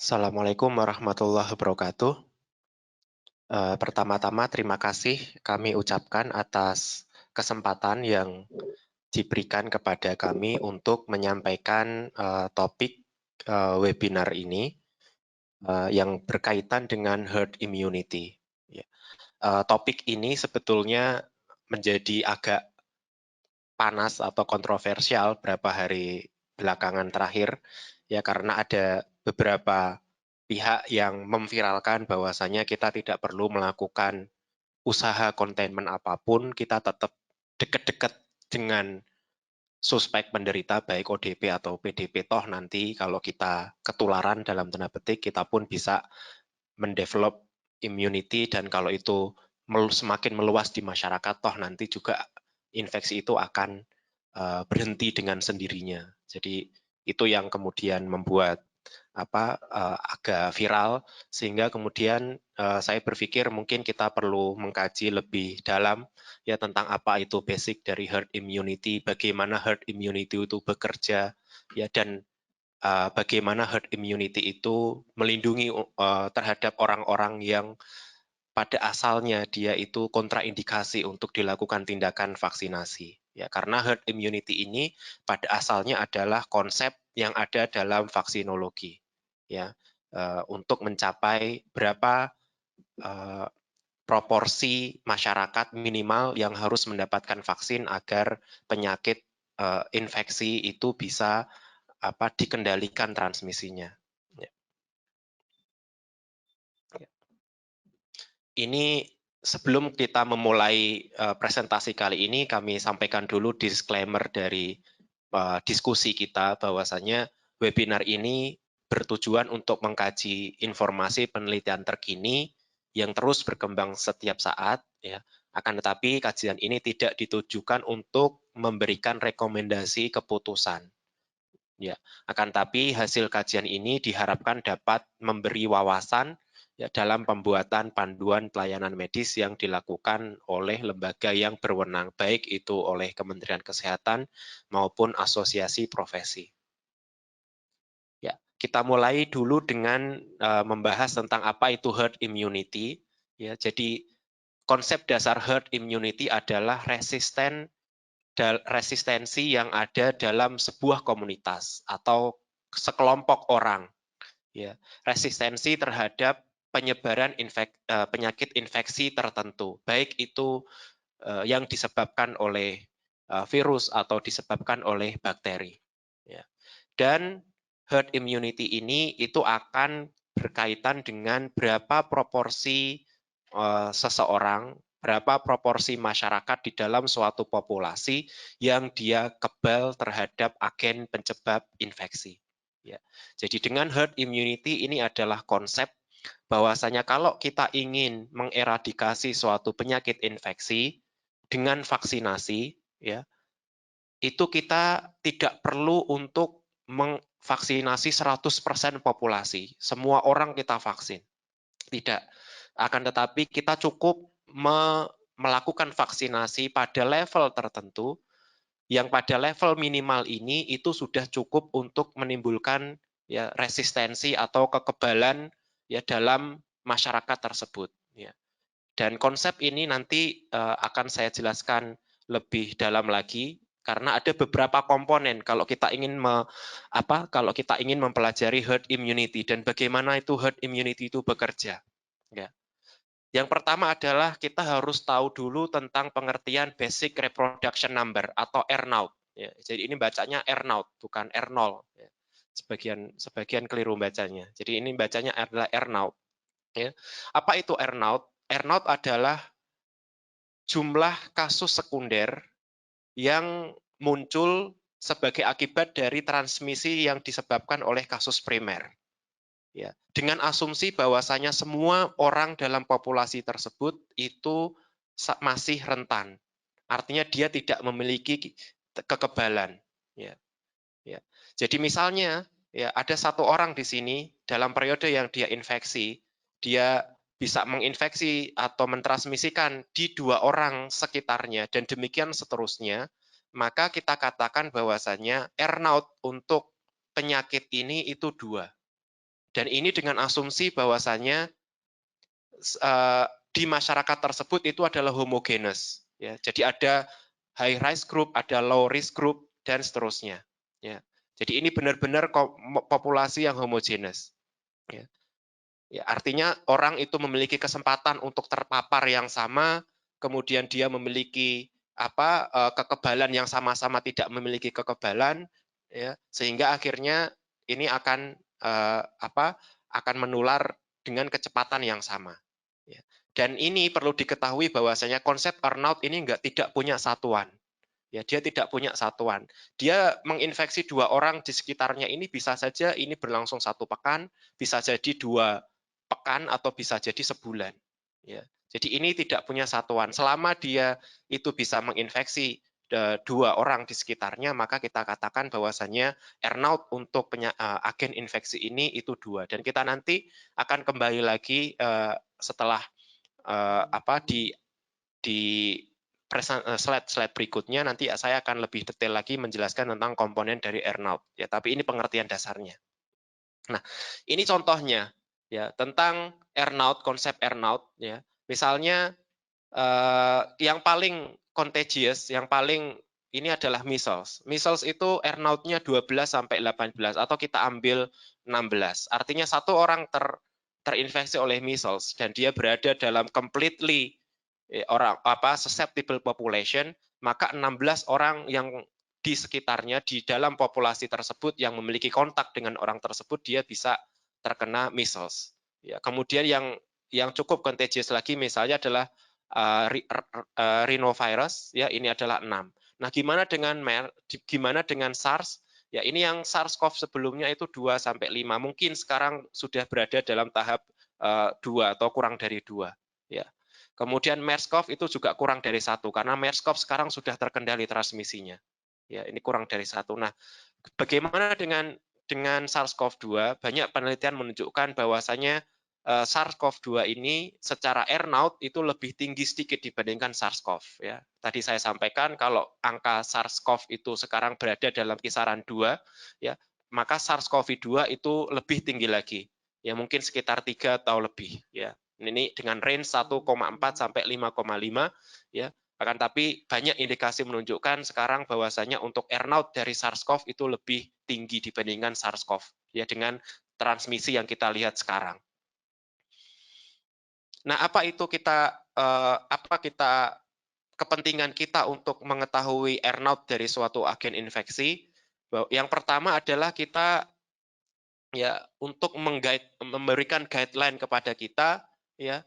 Assalamualaikum warahmatullahi wabarakatuh. Pertama-tama terima kasih kami ucapkan atas kesempatan yang diberikan kepada kami untuk menyampaikan topik webinar ini yang berkaitan dengan herd immunity. Ya. Topik ini sebetulnya menjadi agak panas atau kontroversial beberapa hari belakangan terakhir, ya karena ada beberapa pihak yang memviralkan bahwasanya kita tidak perlu melakukan usaha containment apapun, kita tetap dekat-dekat dengan suspek penderita baik ODP atau PDP, toh nanti kalau kita ketularan dalam tanda petik, kita pun bisa mendevelop immunity, dan kalau itu semakin meluas di masyarakat, toh nanti juga infeksi itu akan berhenti dengan sendirinya. Jadi itu yang kemudian membuat agak viral, sehingga kemudian saya berpikir mungkin kita perlu mengkaji lebih dalam ya tentang apa itu basic dari herd immunity, bagaimana herd immunity itu bekerja, ya, dan bagaimana herd immunity itu melindungi terhadap orang-orang yang pada asalnya dia itu kontraindikasi untuk dilakukan tindakan vaksinasi. Ya, karena herd immunity ini pada asalnya adalah konsep yang ada dalam vaksinologi. Ya, untuk mencapai berapa proporsi masyarakat minimal yang harus mendapatkan vaksin agar penyakit infeksi itu bisa dikendalikan transmisinya. Ya. Ini sebelum kita memulai presentasi kali ini, kami sampaikan dulu disclaimer dari diskusi kita bahwasanya webinar ini bertujuan untuk mengkaji informasi penelitian terkini yang terus berkembang setiap saat, ya. Akan tetapi kajian ini tidak ditujukan untuk memberikan rekomendasi keputusan. Ya, akan tetapi hasil kajian ini diharapkan dapat memberi wawasan ya dalam pembuatan panduan pelayanan medis yang dilakukan oleh lembaga yang berwenang, baik itu oleh Kementerian Kesehatan maupun asosiasi profesi. Ya, kita mulai dulu dengan membahas tentang apa itu herd immunity. Ya, jadi konsep dasar herd immunity adalah resistensi yang ada dalam sebuah komunitas atau sekelompok orang. Ya, resistensi terhadap penyebaran penyakit infeksi tertentu, baik itu yang disebabkan oleh virus atau disebabkan oleh bakteri. Ya. Dan herd immunity ini itu akan berkaitan dengan berapa proporsi seseorang, berapa proporsi masyarakat di dalam suatu populasi yang dia kebal terhadap agen penyebab infeksi. Ya. Jadi dengan herd immunity ini adalah konsep bahwasanya kalau kita ingin mengeradikasi suatu penyakit infeksi dengan vaksinasi, ya, itu kita tidak perlu untuk memvaksinasi 100% populasi. Semua orang kita vaksin. Tidak. Akan tetapi kita cukup melakukan vaksinasi pada level tertentu, yang pada level minimal ini itu sudah cukup untuk menimbulkan ya resistensi atau kekebalan ya dalam masyarakat tersebut. Ya. Dan konsep ini nanti akan saya jelaskan lebih dalam lagi karena ada beberapa komponen kalau kita ingin mempelajari herd immunity dan bagaimana itu herd immunity itu bekerja. Ya. Yang pertama adalah kita harus tahu dulu tentang pengertian basic reproduction number atau R0. Ya, jadi ini bacanya R0 bukan R0. Ya. Sebagian keliru bacanya. Jadi ini bacanya adalah R0. Ya. Apa itu R0? R0 adalah jumlah kasus sekunder yang muncul sebagai akibat dari transmisi yang disebabkan oleh kasus primer. Ya, dengan asumsi bahwasanya semua orang dalam populasi tersebut itu masih rentan. Artinya dia tidak memiliki kekebalan. Ya, ya. Jadi misalnya ya ada satu orang di sini dalam periode yang dia infeksi, dia bisa menginfeksi atau mentransmisikan di 2 orang sekitarnya dan demikian seterusnya, maka kita katakan bahwasanya R0 untuk penyakit ini itu 2. Dan ini dengan asumsi bahwasannya di masyarakat tersebut itu adalah homogenes. Ya. Jadi ada high risk group, ada low risk group, dan seterusnya. Ya. Jadi ini benar-benar populasi yang homogenes. Ya. Ya, artinya orang itu memiliki kesempatan untuk terpapar yang sama, kemudian dia memiliki kekebalan yang sama-sama tidak memiliki kekebalan, ya, sehingga akhirnya ini akan akan menular dengan kecepatan yang sama. Ya. Dan ini perlu diketahui bahwasanya konsep earnout ini tidak punya satuan. Ya, dia tidak punya satuan. Dia menginfeksi 2 orang di sekitarnya ini bisa saja ini berlangsung 1 pekan, bisa jadi 2 pekan atau bisa jadi sebulan. Ya. Jadi ini tidak punya satuan. Selama dia itu bisa menginfeksi 2 orang di sekitarnya, maka kita katakan bahwasannya earnout untuk agen infeksi ini itu 2. Dan kita nanti akan kembali lagi setelah di slide berikutnya nanti saya akan lebih detail lagi menjelaskan tentang komponen dari earnout ya, tapi ini pengertian dasarnya. Nah, ini contohnya ya tentang earnout, konsep earnout ya. Misalnya yang paling contagious, yang paling ini adalah measles. Measles itu earnout-nya 12 sampai 18 atau kita ambil 16. Artinya satu orang terinfeksi oleh measles dan dia berada dalam completely susceptible population, maka 16 orang yang di sekitarnya di dalam populasi tersebut yang memiliki kontak dengan orang tersebut dia bisa terkena measles. Ya, kemudian yang cukup contagious lagi misalnya adalah rhinovirus, ya ini adalah 6. Nah, gimana dengan SARS? Ya ini yang SARS-CoV sebelumnya itu 2 sampai 5, mungkin sekarang sudah berada dalam tahap 2 atau kurang dari 2. Ya. Kemudian MERS-CoV itu juga kurang dari 1 karena MERS-CoV sekarang sudah terkendali transmisinya. Ya, ini kurang dari 1. Nah, bagaimana dengan SARS-CoV-2? Banyak penelitian menunjukkan bahwasanya SARS-CoV-2 ini secara earnout itu lebih tinggi sedikit dibandingkan SARS-CoV. Ya. Tadi saya sampaikan kalau angka SARS-CoV itu sekarang berada dalam kisaran 2, ya, maka SARS-CoV-2 itu lebih tinggi lagi. Ya, mungkin sekitar 3 atau lebih. Ya. Ini dengan range 1,4 sampai 5,5 ya. Akan tapi banyak indikasi menunjukkan sekarang bahwasanya untuk earnout dari SARS-CoV itu lebih tinggi dibandingkan SARS-CoV ya dengan transmisi yang kita lihat sekarang. Nah, apa kepentingan kita untuk mengetahui earnout dari suatu agen infeksi? Yang pertama adalah kita ya untuk memberikan guideline kepada kita ya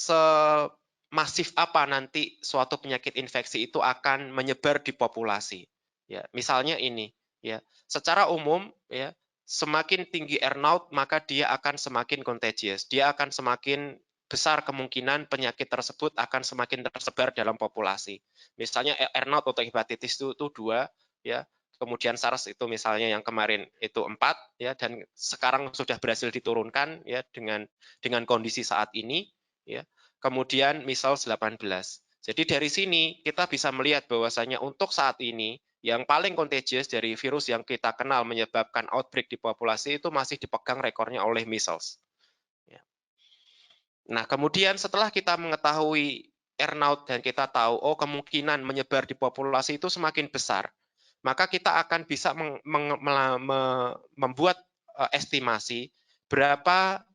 semasif apa nanti suatu penyakit infeksi itu akan menyebar di populasi. Ya, misalnya ini, ya, secara umum, ya, semakin tinggi earnout maka dia akan semakin contagious. Dia akan semakin besar kemungkinan penyakit tersebut akan semakin tersebar dalam populasi. Misalnya earnout atau hepatitis itu 2, ya, kemudian SARS itu misalnya yang kemarin itu 4 ya dan sekarang sudah berhasil diturunkan ya dengan kondisi saat ini ya. Kemudian measles 18. Jadi dari sini kita bisa melihat bahwasanya untuk saat ini yang paling contagious dari virus yang kita kenal menyebabkan outbreak di populasi itu masih dipegang rekornya oleh measles. Ya. Nah, kemudian setelah kita mengetahui earnout dan kita tahu oh kemungkinan menyebar di populasi itu semakin besar, maka kita akan bisa membuat estimasi berapa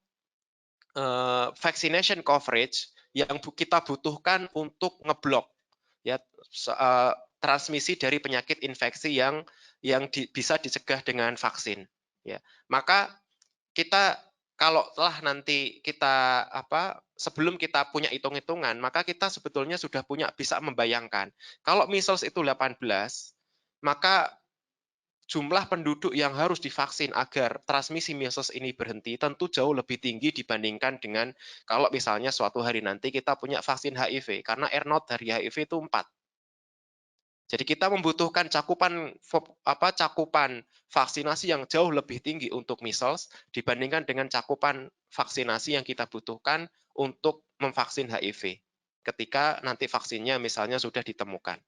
vaccination coverage yang kita butuhkan untuk ngeblok ya transmisi dari penyakit infeksi yang bisa dicegah dengan vaksin. Ya, maka kita kalau telah nanti kita sebelum kita punya hitung-hitungan, maka kita sebetulnya sudah bisa membayangkan. Kalau measles itu 18, maka jumlah penduduk yang harus divaksin agar transmisi measles ini berhenti tentu jauh lebih tinggi dibandingkan dengan kalau misalnya suatu hari nanti kita punya vaksin HIV, karena earnout dari HIV itu 4. Jadi kita membutuhkan cakupan vaksinasi yang jauh lebih tinggi untuk measles dibandingkan dengan cakupan vaksinasi yang kita butuhkan untuk memvaksin HIV ketika nanti vaksinnya misalnya sudah ditemukan.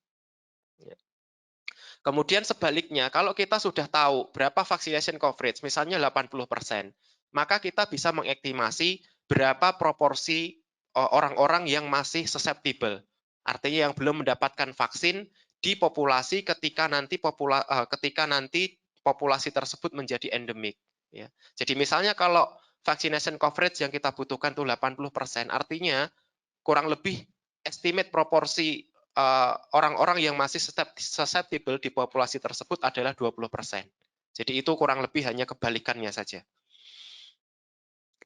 Kemudian sebaliknya, kalau kita sudah tahu berapa vaccination coverage, misalnya 80%, maka kita bisa mengestimasi berapa proporsi orang-orang yang masih susceptible. Artinya yang belum mendapatkan vaksin di populasi ketika nanti populasi tersebut menjadi endemik. Ya. Jadi misalnya kalau vaccination coverage yang kita butuhkan itu 80%, artinya kurang lebih estimate proporsi orang-orang yang masih susceptible di populasi tersebut adalah 20%. Jadi itu kurang lebih hanya kebalikannya saja.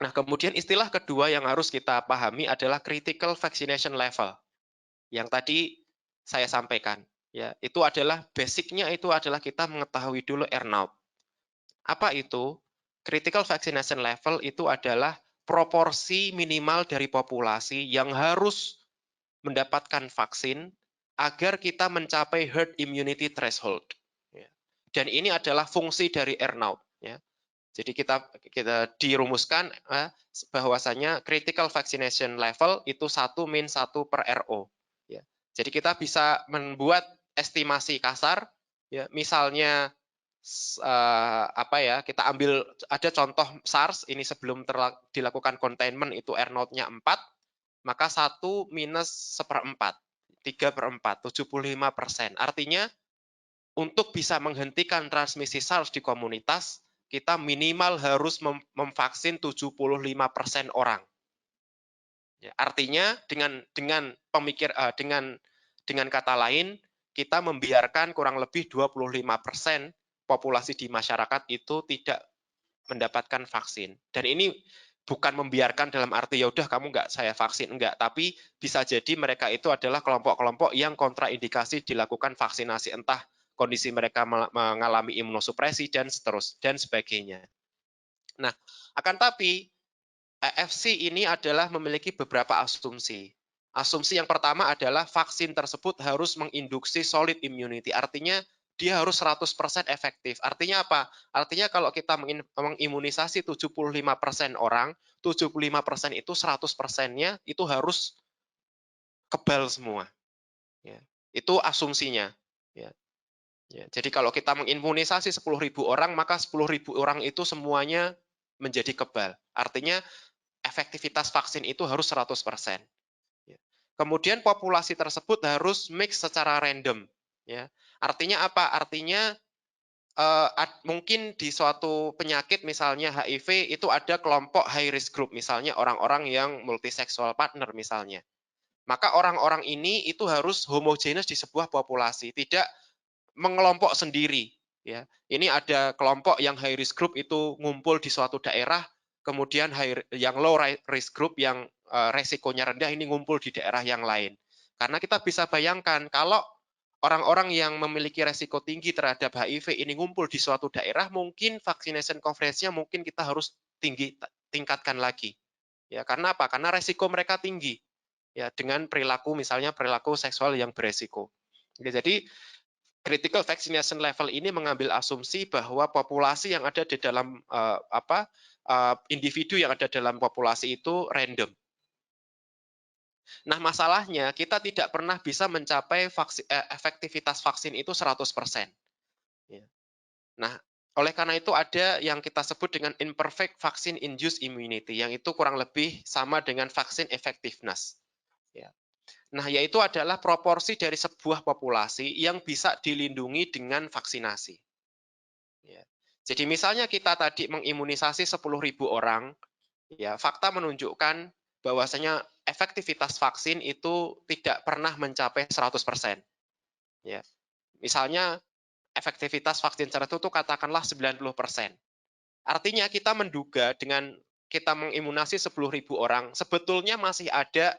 Nah, kemudian istilah kedua yang harus kita pahami adalah critical vaccination level. Yang tadi saya sampaikan. Ya, itu adalah basicnya itu adalah kita mengetahui dulu earnout. Apa itu? Critical vaccination level itu adalah proporsi minimal dari populasi yang harus mendapatkan vaksin agar kita mencapai herd immunity threshold. Ya. Dan ini adalah fungsi dari earnout. Ya. Jadi kita dirumuskan bahwasanya critical vaccination level itu 1-1 per RO. Ya. Jadi kita bisa membuat estimasi kasar, ya, misalnya kita ambil ada contoh SARS ini sebelum dilakukan containment itu R0-nya 4, maka 1 minus 1/4, 3/4, 75%. Artinya untuk bisa menghentikan transmisi SARS di komunitas, kita minimal harus memvaksin 75% orang. Ya, artinya dengan kata lain, kita membiarkan kurang lebih 25% populasi di masyarakat itu tidak mendapatkan vaksin. Dan ini bukan membiarkan dalam arti ya udah kamu nggak saya vaksin, enggak, tapi bisa jadi mereka itu adalah kelompok-kelompok yang kontraindikasi dilakukan vaksinasi, entah kondisi mereka mengalami imunosupresi dan sebagainya. Nah, akan tapi FC ini adalah memiliki beberapa asumsi. Asumsi yang pertama adalah vaksin tersebut harus menginduksi solid immunity, artinya dia harus 100% efektif. Artinya apa? Artinya kalau kita mengimunisasi 75% orang, 75% itu 100%-nya itu harus kebal semua. Ya. Itu asumsinya. Ya. Ya. Jadi kalau kita mengimunisasi 10.000 orang, maka 10.000 orang itu semuanya menjadi kebal. Artinya efektivitas vaksin itu harus 100%. Ya. Kemudian populasi tersebut harus mix secara random. Ya. Artinya apa? Artinya mungkin di suatu penyakit misalnya HIV itu ada kelompok high risk group, misalnya orang-orang yang multiseksual partner misalnya. Maka orang-orang ini itu harus homogenes di sebuah populasi, tidak mengelompok sendiri. Ya. Ini ada kelompok yang high risk group itu ngumpul di suatu daerah, kemudian yang low risk group yang resikonya rendah ini ngumpul di daerah yang lain. Karena kita bisa bayangkan kalau orang-orang yang memiliki resiko tinggi terhadap HIV ini ngumpul di suatu daerah, mungkin vaccination coverage-nya mungkin kita harus tingkatkan lagi. Ya, karena apa? Karena resiko mereka tinggi. Ya, dengan misalnya perilaku seksual yang beresiko. Jadi critical vaccination level ini mengambil asumsi bahwa populasi yang ada di dalam individu yang ada dalam populasi itu random. Nah, masalahnya kita tidak pernah bisa mencapai efektivitas vaksin itu 100%. Ya. Nah, oleh karena itu ada yang kita sebut dengan imperfect vaccine induced immunity, yang itu kurang lebih sama dengan vaksin effectiveness. Ya. Nah, yaitu adalah proporsi dari sebuah populasi yang bisa dilindungi dengan vaksinasi. Ya. Jadi misalnya kita tadi mengimunisasi 10.000 orang, ya, fakta menunjukkan bahwasanya efektivitas vaksin itu tidak pernah mencapai 100%. Ya. Misalnya efektivitas vaksin tertentu katakanlah 90%. Artinya kita menduga dengan kita mengimunisasi 10.000 orang, sebetulnya masih ada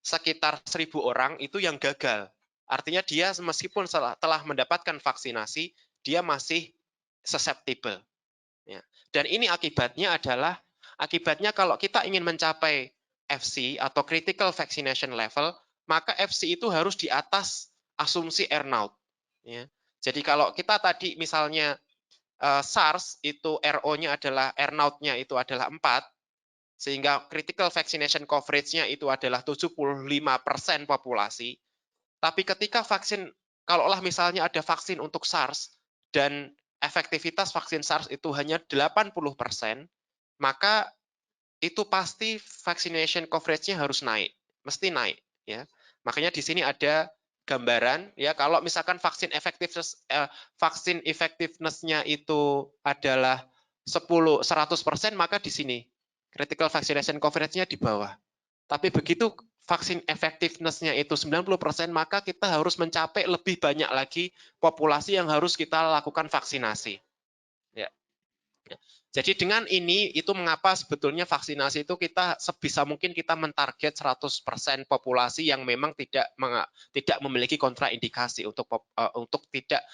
sekitar 1.000 orang itu yang gagal. Artinya dia meskipun telah mendapatkan vaksinasi, dia masih susceptible. Ya. Dan ini akibatnya kalau kita ingin mencapai FC atau critical vaccination level, maka FC itu harus di atas asumsi earnout. Ya. Jadi kalau kita tadi misalnya SARS itu RO-nya adalah earnout-nya itu adalah 4, sehingga critical vaccination coverage-nya itu adalah 75% populasi. Tapi ketika vaksin kalaulah misalnya ada vaksin untuk SARS dan efektivitas vaksin SARS itu hanya 80%, maka itu pasti vaccination coverage-nya harus naik, mesti naik, ya. Makanya di sini ada gambaran, ya, kalau misalkan vaksin effectiveness-nya itu adalah 100%, maka di sini critical vaccination coverage-nya di bawah. Tapi begitu vaksin effectiveness-nya itu 90%, maka kita harus mencapai lebih banyak lagi populasi yang harus kita lakukan vaksinasi. Ya. Jadi dengan ini, itu mengapa sebetulnya vaksinasi itu kita sebisa mungkin kita mentarget 100% populasi yang memang tidak memiliki kontraindikasi untuk tidak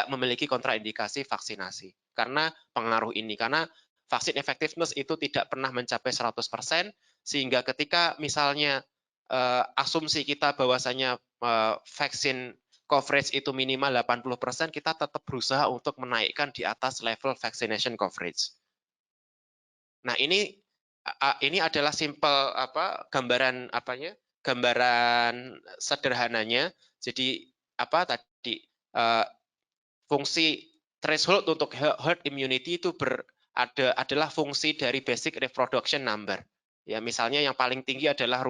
memiliki kontraindikasi vaksinasi. Karena pengaruh ini, karena vaksin effectiveness itu tidak pernah mencapai 100%, sehingga ketika misalnya asumsi kita bahwasanya vaksin coverage itu minimal 80%, kita tetap berusaha untuk menaikkan di atas level vaccination coverage. Nah, ini adalah simple gambaran gambaran sederhananya. Jadi fungsi threshold untuk herd immunity itu adalah fungsi dari basic reproduction number. Ya, misalnya yang paling tinggi adalah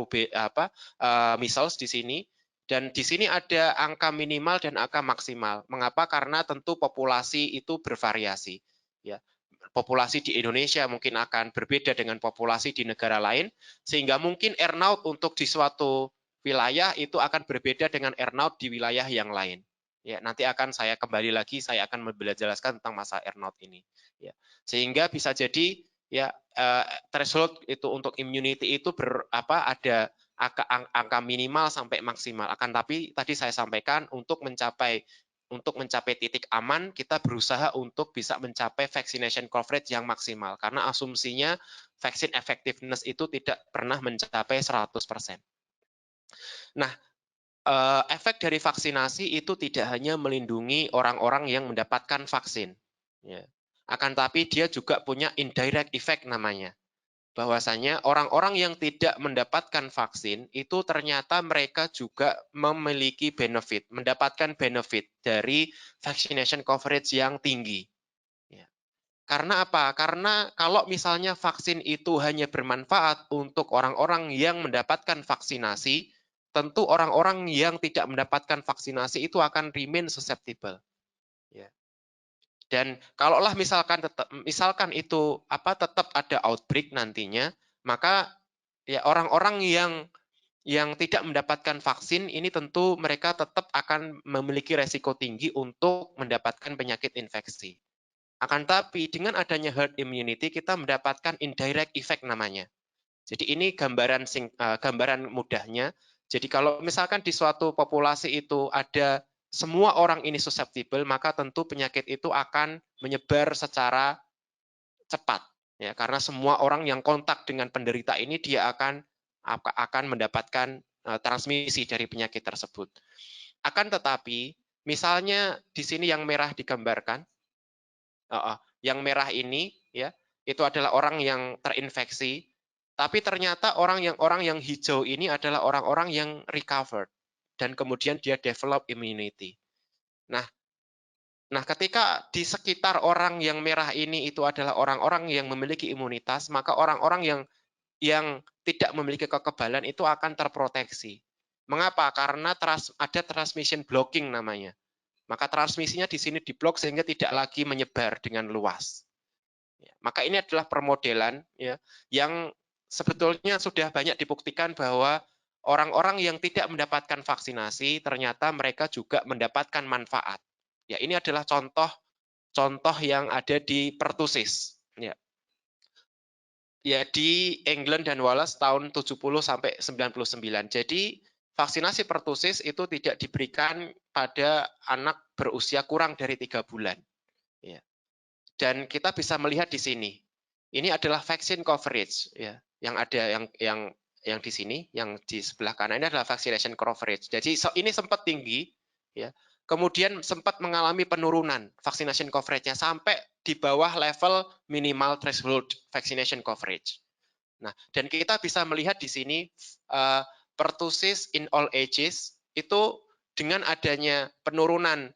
measles di sini. Dan di sini ada angka minimal dan angka maksimal. Mengapa? Karena tentu populasi itu bervariasi. Ya, populasi di Indonesia mungkin akan berbeda dengan populasi di negara lain, sehingga mungkin earnout untuk di suatu wilayah itu akan berbeda dengan earnout di wilayah yang lain. Ya, nanti akan saya kembali lagi, saya akan menjelaskan tentang masa earnout ini. Ya, sehingga bisa jadi ya threshold itu untuk immunity itu ada angka minimal sampai maksimal. Akan tapi tadi saya sampaikan untuk mencapai titik aman, kita berusaha untuk bisa mencapai vaccination coverage yang maksimal. Karena asumsinya vaksin effectiveness itu tidak pernah mencapai 100%. Nah, efek dari vaksinasi itu tidak hanya melindungi orang-orang yang mendapatkan vaksin. Ya. Akan tapi dia juga punya indirect effect namanya. Bahwasanya orang-orang yang tidak mendapatkan vaksin itu ternyata mereka juga memiliki benefit, mendapatkan benefit dari vaccination coverage yang tinggi. Ya. Karena apa? Karena kalau misalnya vaksin itu hanya bermanfaat untuk orang-orang yang mendapatkan vaksinasi, tentu orang-orang yang tidak mendapatkan vaksinasi itu akan remain susceptible. Ya. Dan kalaulah misalkan itu tetap ada outbreak nantinya, maka ya orang-orang yang tidak mendapatkan vaksin ini tentu mereka tetap akan memiliki resiko tinggi untuk mendapatkan penyakit infeksi. Akan tapi dengan adanya herd immunity kita mendapatkan indirect effect namanya. Jadi ini gambaran mudahnya. Jadi kalau misalkan di suatu populasi itu ada semua orang ini susceptible, maka tentu penyakit itu akan menyebar secara cepat. Ya, karena semua orang yang kontak dengan penderita ini dia akan mendapatkan transmisi dari penyakit tersebut. Akan tetapi, misalnya di sini yang merah digambarkan, yang merah ini ya itu adalah orang yang terinfeksi, tapi ternyata orang yang hijau ini adalah orang-orang yang recovered dan kemudian dia develop immunity. Nah, ketika di sekitar orang yang merah ini itu adalah orang-orang yang memiliki imunitas, maka orang-orang yang tidak memiliki kekebalan itu akan terproteksi. Mengapa? Karena ada transmission blocking namanya. Maka transmisinya di sini diblok sehingga tidak lagi menyebar dengan luas. Ya, maka ini adalah permodelan ya, yang sebetulnya sudah banyak dibuktikan bahwa orang-orang yang tidak mendapatkan vaksinasi ternyata mereka juga mendapatkan manfaat. Ya, ini adalah contoh yang ada di pertusis. Ya, di England dan Wales tahun 70 sampai 99. Jadi vaksinasi pertusis itu tidak diberikan pada anak berusia kurang dari 3 bulan. Ya. Dan kita bisa melihat di sini. Ini adalah vaksin coverage ya, yang ada yang di sini, yang di sebelah kanan ini adalah vaccination coverage. Jadi ini sempat tinggi ya. Kemudian sempat mengalami penurunan vaccination coverage-nya sampai di bawah level minimal threshold vaccination coverage. Nah, dan kita bisa melihat di sini pertussis in all ages itu dengan adanya penurunan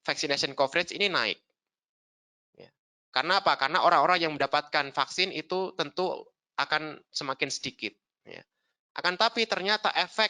vaccination coverage ini naik. Ya. Karena apa? Karena orang-orang yang mendapatkan vaksin itu tentu akan semakin sedikit. Ya. Akan tapi ternyata efek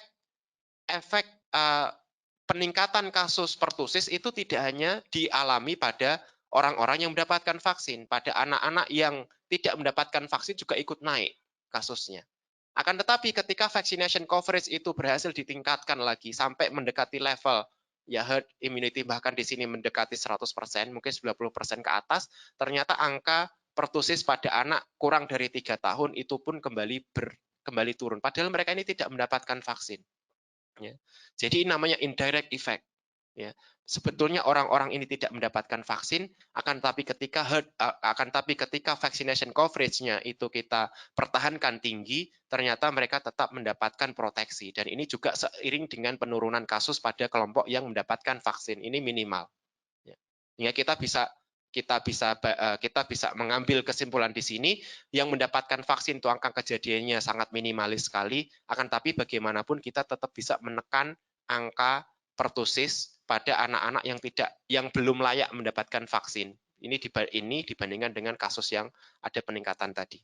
peningkatan kasus pertusis itu tidak hanya dialami pada orang-orang yang mendapatkan vaksin, pada anak-anak yang tidak mendapatkan vaksin juga ikut naik kasusnya. Akan tetapi ketika vaccination coverage itu berhasil ditingkatkan lagi sampai mendekati level ya herd immunity, bahkan di sini mendekati 100%, mungkin 90% ke atas, ternyata angka pertusis pada anak kurang dari 3 tahun itu pun kembali turun. Padahal mereka ini tidak mendapatkan vaksin. Ya. Jadi namanya indirect effect. Ya. Sebetulnya orang-orang ini tidak mendapatkan vaksin, akan tapi ketika vaccination coverage-nya itu kita pertahankan tinggi, ternyata mereka tetap mendapatkan proteksi. Dan ini juga seiring dengan penurunan kasus pada kelompok yang mendapatkan vaksin. Ini minimal. Ya. Sehingga kita bisa mengambil kesimpulan di sini, yang mendapatkan vaksin itu angka kejadiannya sangat minimalis sekali, akan tapi bagaimanapun kita tetap bisa menekan angka pertusis pada anak-anak yang belum layak mendapatkan vaksin. Ini dibandingkan dengan kasus yang ada peningkatan tadi.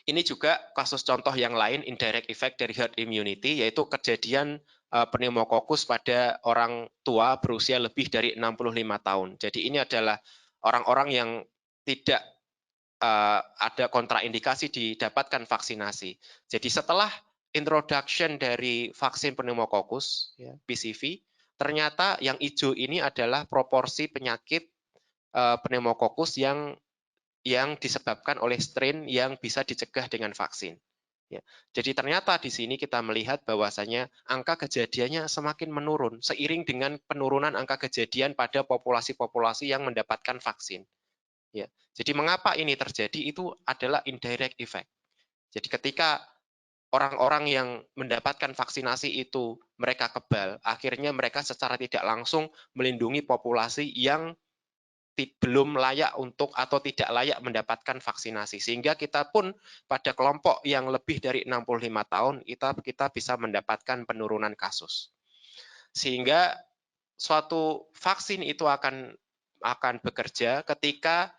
Ini juga kasus contoh yang lain indirect effect dari herd immunity, yaitu kejadian pneumokokus pada orang tua berusia lebih dari 65 tahun. Jadi ini adalah orang-orang yang tidak ada kontraindikasi didapatkan vaksinasi. Jadi setelah introduction dari vaksin pneumokokus, ya, PCV, ternyata yang hijau ini adalah proporsi penyakit pneumokokus yang disebabkan oleh strain yang bisa dicegah dengan vaksin. Ya. Jadi ternyata di sini kita melihat bahwasanya angka kejadiannya semakin menurun seiring dengan penurunan angka kejadian pada populasi-populasi yang mendapatkan vaksin. Ya. Jadi mengapa ini terjadi itu adalah indirect effect. Jadi ketika orang-orang yang mendapatkan vaksinasi itu mereka kebal, akhirnya mereka secara tidak langsung melindungi populasi yang belum layak untuk atau tidak layak mendapatkan vaksinasi. Sehingga kita pun pada kelompok yang lebih dari 65 tahun, kita bisa mendapatkan penurunan kasus. Sehingga suatu vaksin itu akan bekerja ketika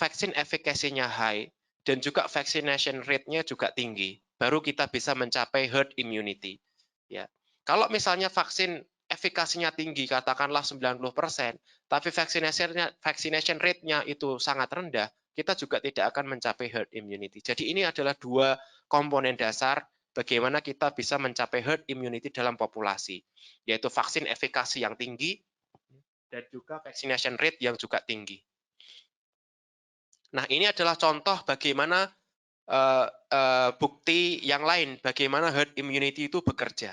vaksin efikasinya high dan juga vaccination rate-nya juga tinggi. Baru kita bisa mencapai herd immunity. Ya. Kalau misalnya vaksin efikasinya tinggi, katakanlah 90%, tapi vaccination rate-nya itu sangat rendah, kita juga tidak akan mencapai herd immunity. Jadi ini adalah dua komponen dasar bagaimana kita bisa mencapai herd immunity dalam populasi, yaitu vaksin efikasi yang tinggi dan juga vaccination rate yang juga tinggi. Nah, ini adalah contoh bagaimana bukti yang lain, bagaimana herd immunity itu bekerja.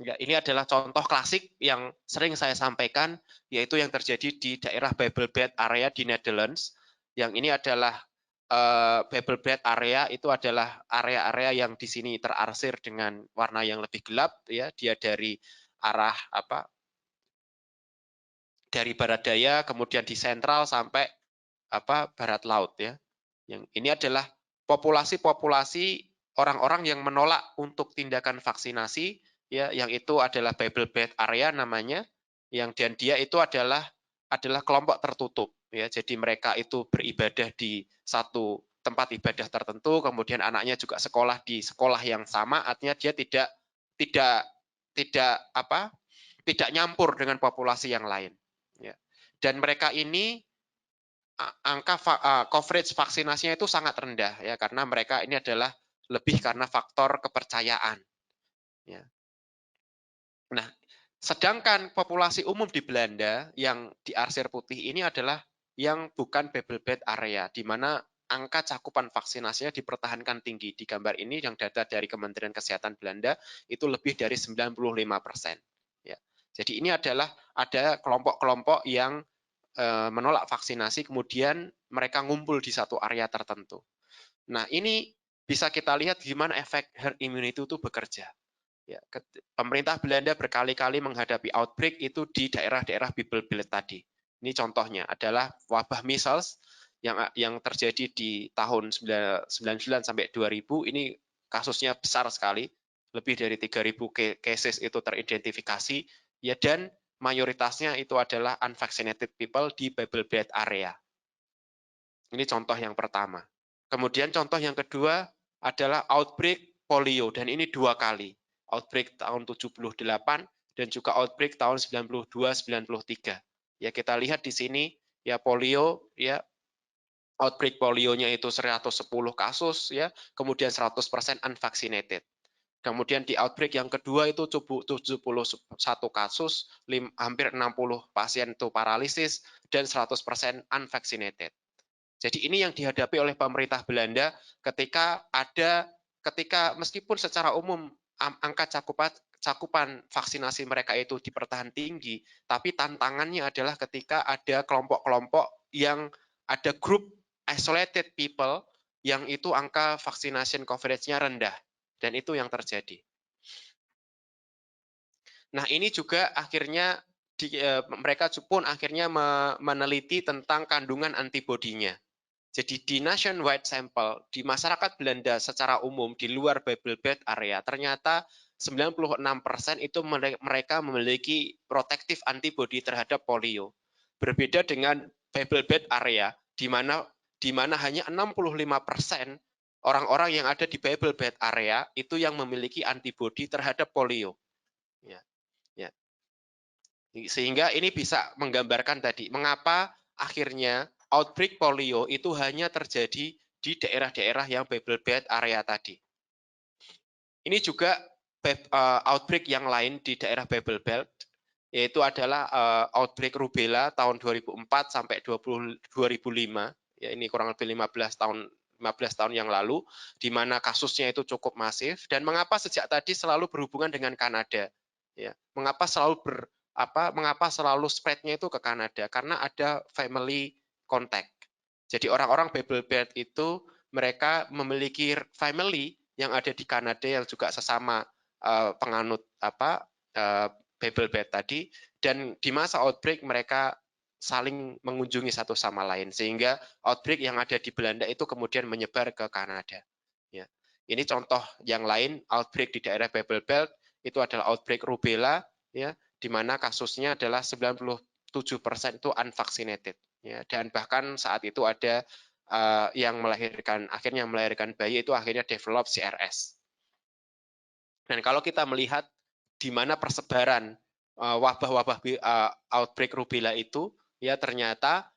Ya, ini adalah contoh klasik yang sering saya sampaikan, yaitu yang terjadi di daerah Bible Belt area di Netherlands. Yang ini adalah Bible Belt area, itu adalah area-area yang di sini terarsir dengan warna yang lebih gelap, ya. Dia dari arah dari barat daya, kemudian di sentral sampai barat laut, ya. Yang ini adalah populasi-populasi orang-orang yang menolak untuk tindakan vaksinasi, ya, yang itu adalah Bible Belt area namanya, dan dia itu adalah kelompok tertutup, ya. Jadi mereka itu beribadah di satu tempat ibadah tertentu, kemudian anaknya juga sekolah di sekolah yang sama, artinya dia tidak nyampur dengan populasi yang lain, ya. Dan mereka ini angka coverage vaksinasinya itu sangat rendah, ya, karena mereka ini adalah lebih karena faktor kepercayaan, ya. Nah, sedangkan populasi umum di Belanda yang diarsir putih ini adalah yang bukan Bible Belt area, di mana angka cakupan vaksinasinya dipertahankan tinggi. Di gambar ini yang data dari Kementerian Kesehatan Belanda itu lebih dari 95%. Ya. Jadi ini adalah ada kelompok-kelompok yang menolak vaksinasi, kemudian mereka ngumpul di satu area tertentu. Nah, ini bisa kita lihat gimana efek herd immunity itu bekerja. Ya, pemerintah Belanda berkali-kali menghadapi outbreak itu di daerah-daerah Bible Belt tadi. Ini contohnya adalah wabah measles yang terjadi di tahun 99 sampai 2000, ini kasusnya besar sekali. lebih dari 3.000 cases itu teridentifikasi, ya, dan mayoritasnya itu adalah unvaccinated people di bubble bed area. Ini contoh yang pertama. Kemudian contoh yang kedua adalah outbreak polio, dan ini 2 kali. Outbreak tahun 78 dan juga outbreak tahun 92-93. Ya, kita lihat di sini ya polio, ya, outbreak polionya itu 110 kasus, ya, kemudian 100% unvaccinated. Kemudian di outbreak yang kedua itu 71 kasus, hampir 60 pasien itu paralisis, dan 100% unvaccinated. Jadi ini yang dihadapi oleh pemerintah Belanda ketika meskipun secara umum angka cakupan vaksinasi mereka itu dipertahan tinggi, tapi tantangannya adalah ketika ada kelompok-kelompok yang ada grup isolated people yang itu angka vaccination coverage-nya rendah, dan itu yang terjadi. Nah, ini juga akhirnya mereka pun akhirnya meneliti tentang kandungan antibodinya. Jadi di nationwide sampel, di masyarakat Belanda secara umum di luar bubble bed area, ternyata 96% itu mereka memiliki protective antibody terhadap polio. Berbeda dengan bubble bed area, di mana hanya 65% orang-orang yang ada di bubble bed area itu yang memiliki antibody terhadap polio. Ya, ya. Sehingga ini bisa menggambarkan tadi, mengapa akhirnya outbreak polio itu hanya terjadi di daerah-daerah yang bubble bed area tadi. Ini juga outbreak yang lain di daerah bubble belt, yaitu adalah outbreak rubella tahun 2004 sampai 2005. Ya, ini kurang lebih 15 tahun yang lalu, di mana kasusnya itu cukup masif. Dan mengapa sejak tadi selalu berhubungan dengan Kanada? Ya, mengapa selalu spread-nya itu ke Kanada? Karena ada family contact. Jadi orang-orang bubble bed itu mereka memiliki family yang ada di Kanada yang juga sesama penganut bubble bed tadi, dan di masa outbreak mereka saling mengunjungi satu sama lain, sehingga outbreak yang ada di Belanda itu kemudian menyebar ke Kanada. Ya. Ini contoh yang lain, outbreak di daerah bubble belt itu adalah outbreak rubella, ya, di mana kasusnya adalah 97% itu unvaccinated, ya, dan bahkan saat itu ada yang akhirnya melahirkan bayi itu akhirnya develop CRS. Dan kalau kita melihat di mana persebaran wabah-wabah outbreak rubella itu, ya ternyata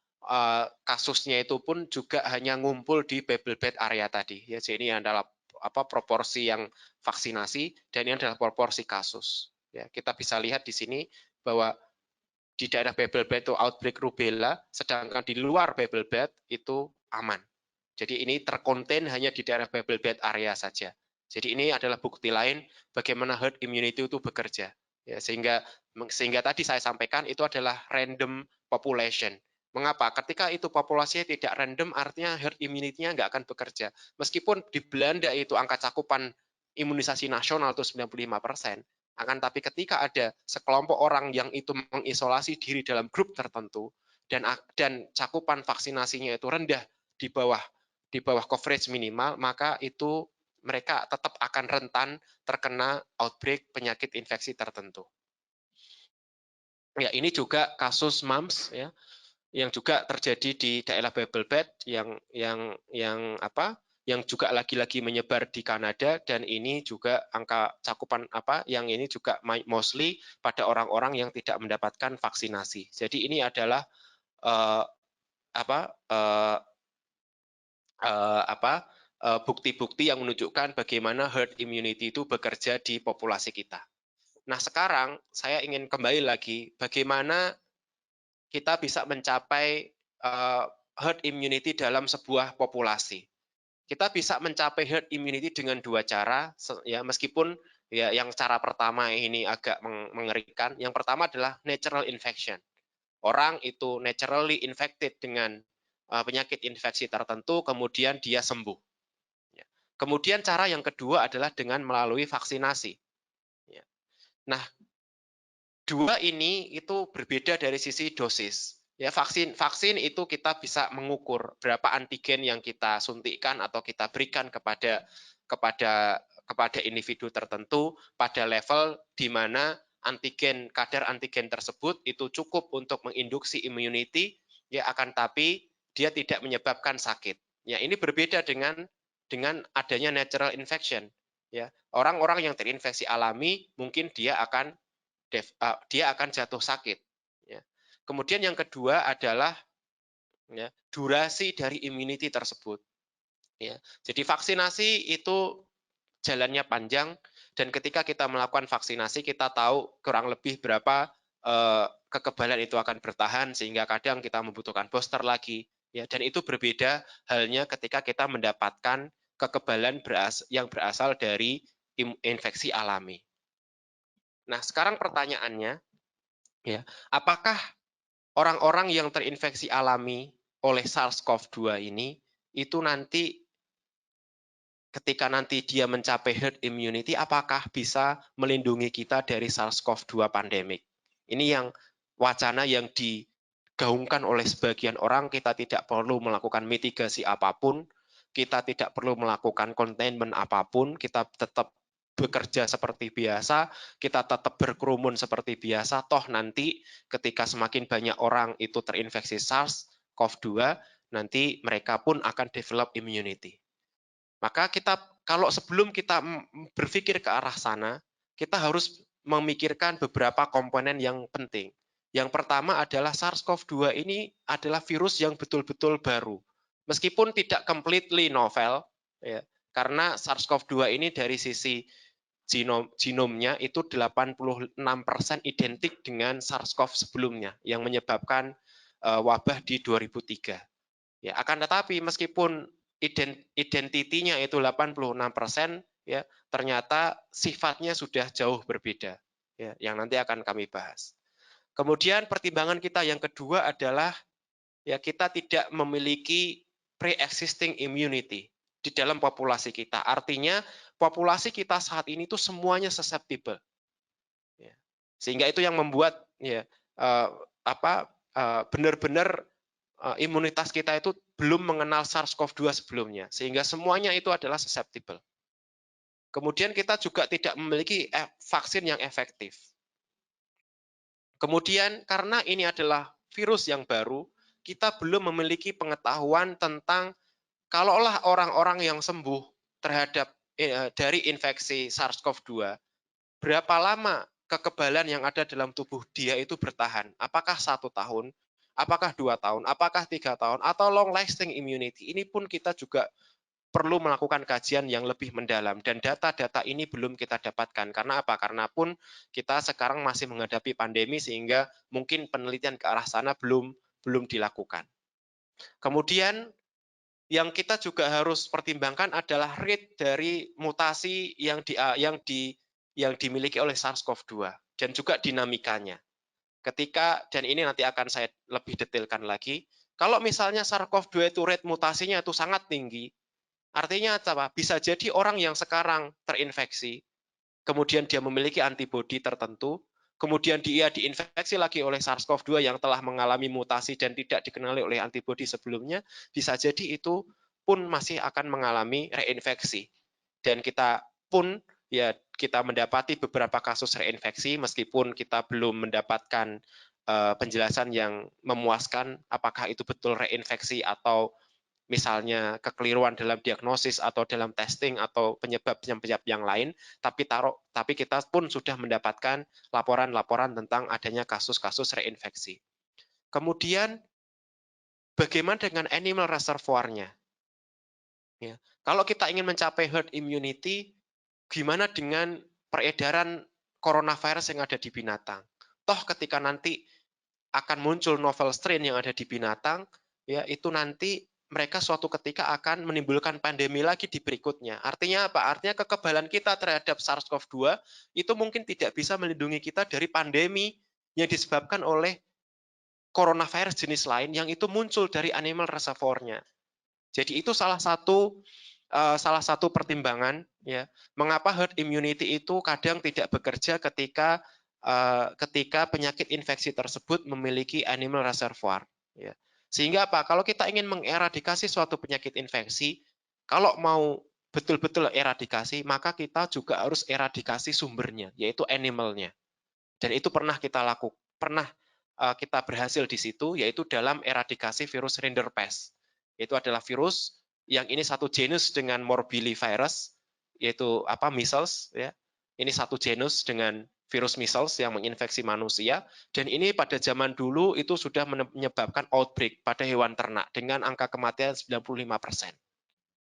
kasusnya itu pun juga hanya ngumpul di bubble bed area tadi. Ya, jadi ini adalah proporsi yang vaksinasi dan ini adalah proporsi kasus. Ya, kita bisa lihat di sini bahwa di daerah bubble bed itu outbreak rubella, sedangkan di luar bubble bed itu aman. Jadi ini terkonten hanya di daerah bubble bed area saja. Jadi ini adalah bukti lain bagaimana herd immunity itu bekerja. Ya, sehingga tadi saya sampaikan itu adalah random population. Mengapa? Ketika itu populasinya tidak random, artinya herd immunity-nya nggak akan bekerja. Meskipun di Belanda itu angka cakupan imunisasi nasional itu 95%, akan tapi ketika ada sekelompok orang yang itu mengisolasi diri dalam grup tertentu dan cakupan vaksinasinya itu rendah di bawah coverage minimal, maka itu mereka tetap akan rentan terkena outbreak penyakit infeksi tertentu. Ya, ini juga kasus mumps, ya, yang juga terjadi di daerah bubble bed yang juga lagi-lagi menyebar di Kanada, dan ini juga angka cakupan yang ini juga mostly pada orang-orang yang tidak mendapatkan vaksinasi. Jadi ini adalah bukti-bukti yang menunjukkan bagaimana herd immunity itu bekerja di populasi kita. Nah, sekarang saya ingin kembali lagi bagaimana kita bisa mencapai herd immunity dalam sebuah populasi. Kita bisa mencapai herd immunity dengan 2 cara, ya, meskipun ya yang cara pertama ini agak mengerikan. Yang pertama adalah natural infection. Orang itu naturally infected dengan penyakit infeksi tertentu, kemudian dia sembuh. Ya. Kemudian cara yang kedua adalah dengan melalui vaksinasi. Ya. Nah, dua ini itu berbeda dari sisi dosis. Ya, vaksin itu kita bisa mengukur berapa antigen yang kita suntikkan atau kita berikan kepada kepada individu tertentu pada level di mana kadar antigen tersebut itu cukup untuk menginduksi immunity, ya, akan tapi dia tidak menyebabkan sakit. Ya, ini berbeda dengan adanya natural infection. Ya, orang-orang yang terinfeksi alami mungkin dia akan jatuh sakit. Ya. Kemudian yang kedua adalah, ya, durasi dari immunity tersebut. Ya. Jadi vaksinasi itu jalannya panjang, dan ketika kita melakukan vaksinasi kita tahu kurang lebih berapa kekebalan itu akan bertahan, sehingga kadang kita membutuhkan booster lagi. Ya, dan itu berbeda halnya ketika kita mendapatkan kekebalan yang berasal dari infeksi alami. Nah, sekarang pertanyaannya, ya, apakah orang-orang yang terinfeksi alami oleh SARS-CoV-2 ini itu nanti ketika nanti dia mencapai herd immunity, apakah bisa melindungi kita dari SARS-CoV-2 pandemik? Ini yang wacana yang digaungkan oleh sebagian orang. Kita tidak perlu melakukan mitigasi apapun, kita tidak perlu melakukan containment apapun, kita tetap bekerja seperti biasa, kita tetap berkerumun seperti biasa, toh nanti ketika semakin banyak orang itu terinfeksi SARS-CoV-2, nanti mereka pun akan develop immunity. Maka kalau sebelum kita berpikir ke arah sana, kita harus memikirkan beberapa komponen yang penting. Yang pertama adalah SARS-CoV-2 ini adalah virus yang betul-betul baru. Meskipun tidak completely novel, ya, karena SARS-CoV-2 ini dari sisi genomnya itu 86% identik dengan SARS-CoV sebelumnya yang menyebabkan wabah di 2003. Ya, akan tetapi meskipun identitinya itu 86%, ya, ternyata sifatnya sudah jauh berbeda, ya, yang nanti akan kami bahas. Kemudian pertimbangan kita yang kedua adalah, ya, kita tidak memiliki pre-existing immunity di dalam populasi kita. Artinya populasi kita saat ini itu semuanya susceptible. Ya. Sehingga itu yang membuat, ya, benar-benar imunitas kita itu belum mengenal SARS-CoV-2 sebelumnya, sehingga semuanya itu adalah susceptible. Kemudian kita juga tidak memiliki vaksin yang efektif. Kemudian karena ini adalah virus yang baru, kita belum memiliki pengetahuan tentang kalaulah orang-orang yang sembuh terhadap dari infeksi SARS-CoV-2, berapa lama kekebalan yang ada dalam tubuh dia itu bertahan? Apakah 1 tahun? Apakah 2 tahun? Apakah 3 tahun? Atau long lasting immunity? Ini pun kita juga perlu melakukan kajian yang lebih mendalam, dan data-data ini belum kita dapatkan. Karena apa? Karena pun kita sekarang masih menghadapi pandemi, sehingga mungkin penelitian ke arah sana belum dilakukan. Kemudian yang kita juga harus pertimbangkan adalah rate dari mutasi yang dimiliki oleh SARS-CoV-2 dan juga dinamikanya. Dan ini nanti akan saya lebih detailkan lagi, kalau misalnya SARS-CoV-2 itu rate mutasinya itu sangat tinggi, artinya apa? Bisa jadi orang yang sekarang terinfeksi, kemudian dia memiliki antibodi tertentu, kemudian dia diinfeksi lagi oleh SARS-CoV-2 yang telah mengalami mutasi dan tidak dikenali oleh antibodi sebelumnya, bisa jadi itu pun masih akan mengalami reinfeksi. Dan kita pun, ya, kita mendapati beberapa kasus reinfeksi meskipun kita belum mendapatkan penjelasan yang memuaskan apakah itu betul reinfeksi atau misalnya kekeliruan dalam diagnosis atau dalam testing atau penyebab yang lain, tapi kita pun sudah mendapatkan laporan-laporan tentang adanya kasus-kasus reinfeksi. Kemudian bagaimana dengan animal reservoir-nya? Ya, kalau kita ingin mencapai herd immunity, gimana dengan peredaran coronavirus yang ada di binatang? Toh ketika nanti akan muncul novel strain yang ada di binatang, ya, itu nanti mereka suatu ketika akan menimbulkan pandemi lagi di berikutnya. Artinya apa? Artinya kekebalan kita terhadap SARS-CoV-2 itu mungkin tidak bisa melindungi kita dari pandemi yang disebabkan oleh coronavirus jenis lain yang itu muncul dari animal reservoir-nya. Jadi itu salah satu pertimbangan, ya, mengapa herd immunity itu kadang tidak bekerja ketika penyakit infeksi tersebut memiliki animal reservoir. Ya. Sehingga apa? Kalau kita ingin mengeradikasi suatu penyakit infeksi, kalau mau betul-betul eradikasi, maka kita juga harus eradikasi sumbernya, yaitu animalnya. Dan itu pernah kita lakukan, kita berhasil di situ, yaitu dalam eradikasi virus rinderpest. Itu adalah virus yang ini satu genus dengan morbillivirus, yaitu measles, ya. Ini satu genus dengan virus measles yang menginfeksi manusia, dan ini pada zaman dulu itu sudah menyebabkan outbreak pada hewan ternak dengan angka kematian 95%.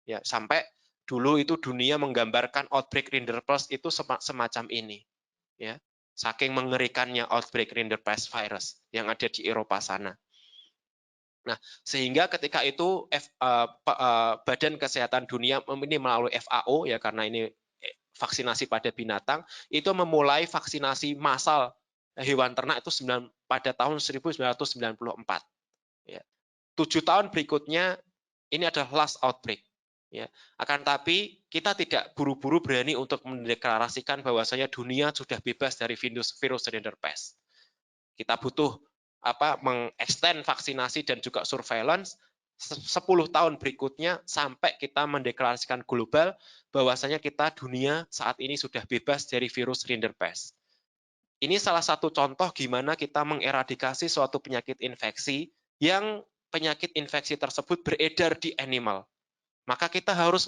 Ya, sampai dulu itu dunia menggambarkan outbreak rinderpest itu semacam ini, ya. Saking mengerikannya outbreak rinderpest virus yang ada di Eropa sana. Nah, sehingga ketika itu Badan Kesehatan Dunia ini melalui FAO, ya, karena ini vaksinasi pada binatang, itu memulai vaksinasi massal hewan ternak itu pada tahun 1994. Ya. 7 tahun berikutnya ini adalah last outbreak. Ya. Akan tapi kita tidak buru-buru berani untuk mendeklarasikan bahwasanya dunia sudah bebas dari virus rinderpest. Kita butuh mengextend vaksinasi dan juga surveillance 10 tahun berikutnya sampai kita mendeklarasikan global bahwasanya kita dunia saat ini sudah bebas dari virus rinderpest. Ini salah satu contoh gimana kita mengeradikasi suatu penyakit infeksi yang penyakit infeksi tersebut beredar di animal. Maka kita harus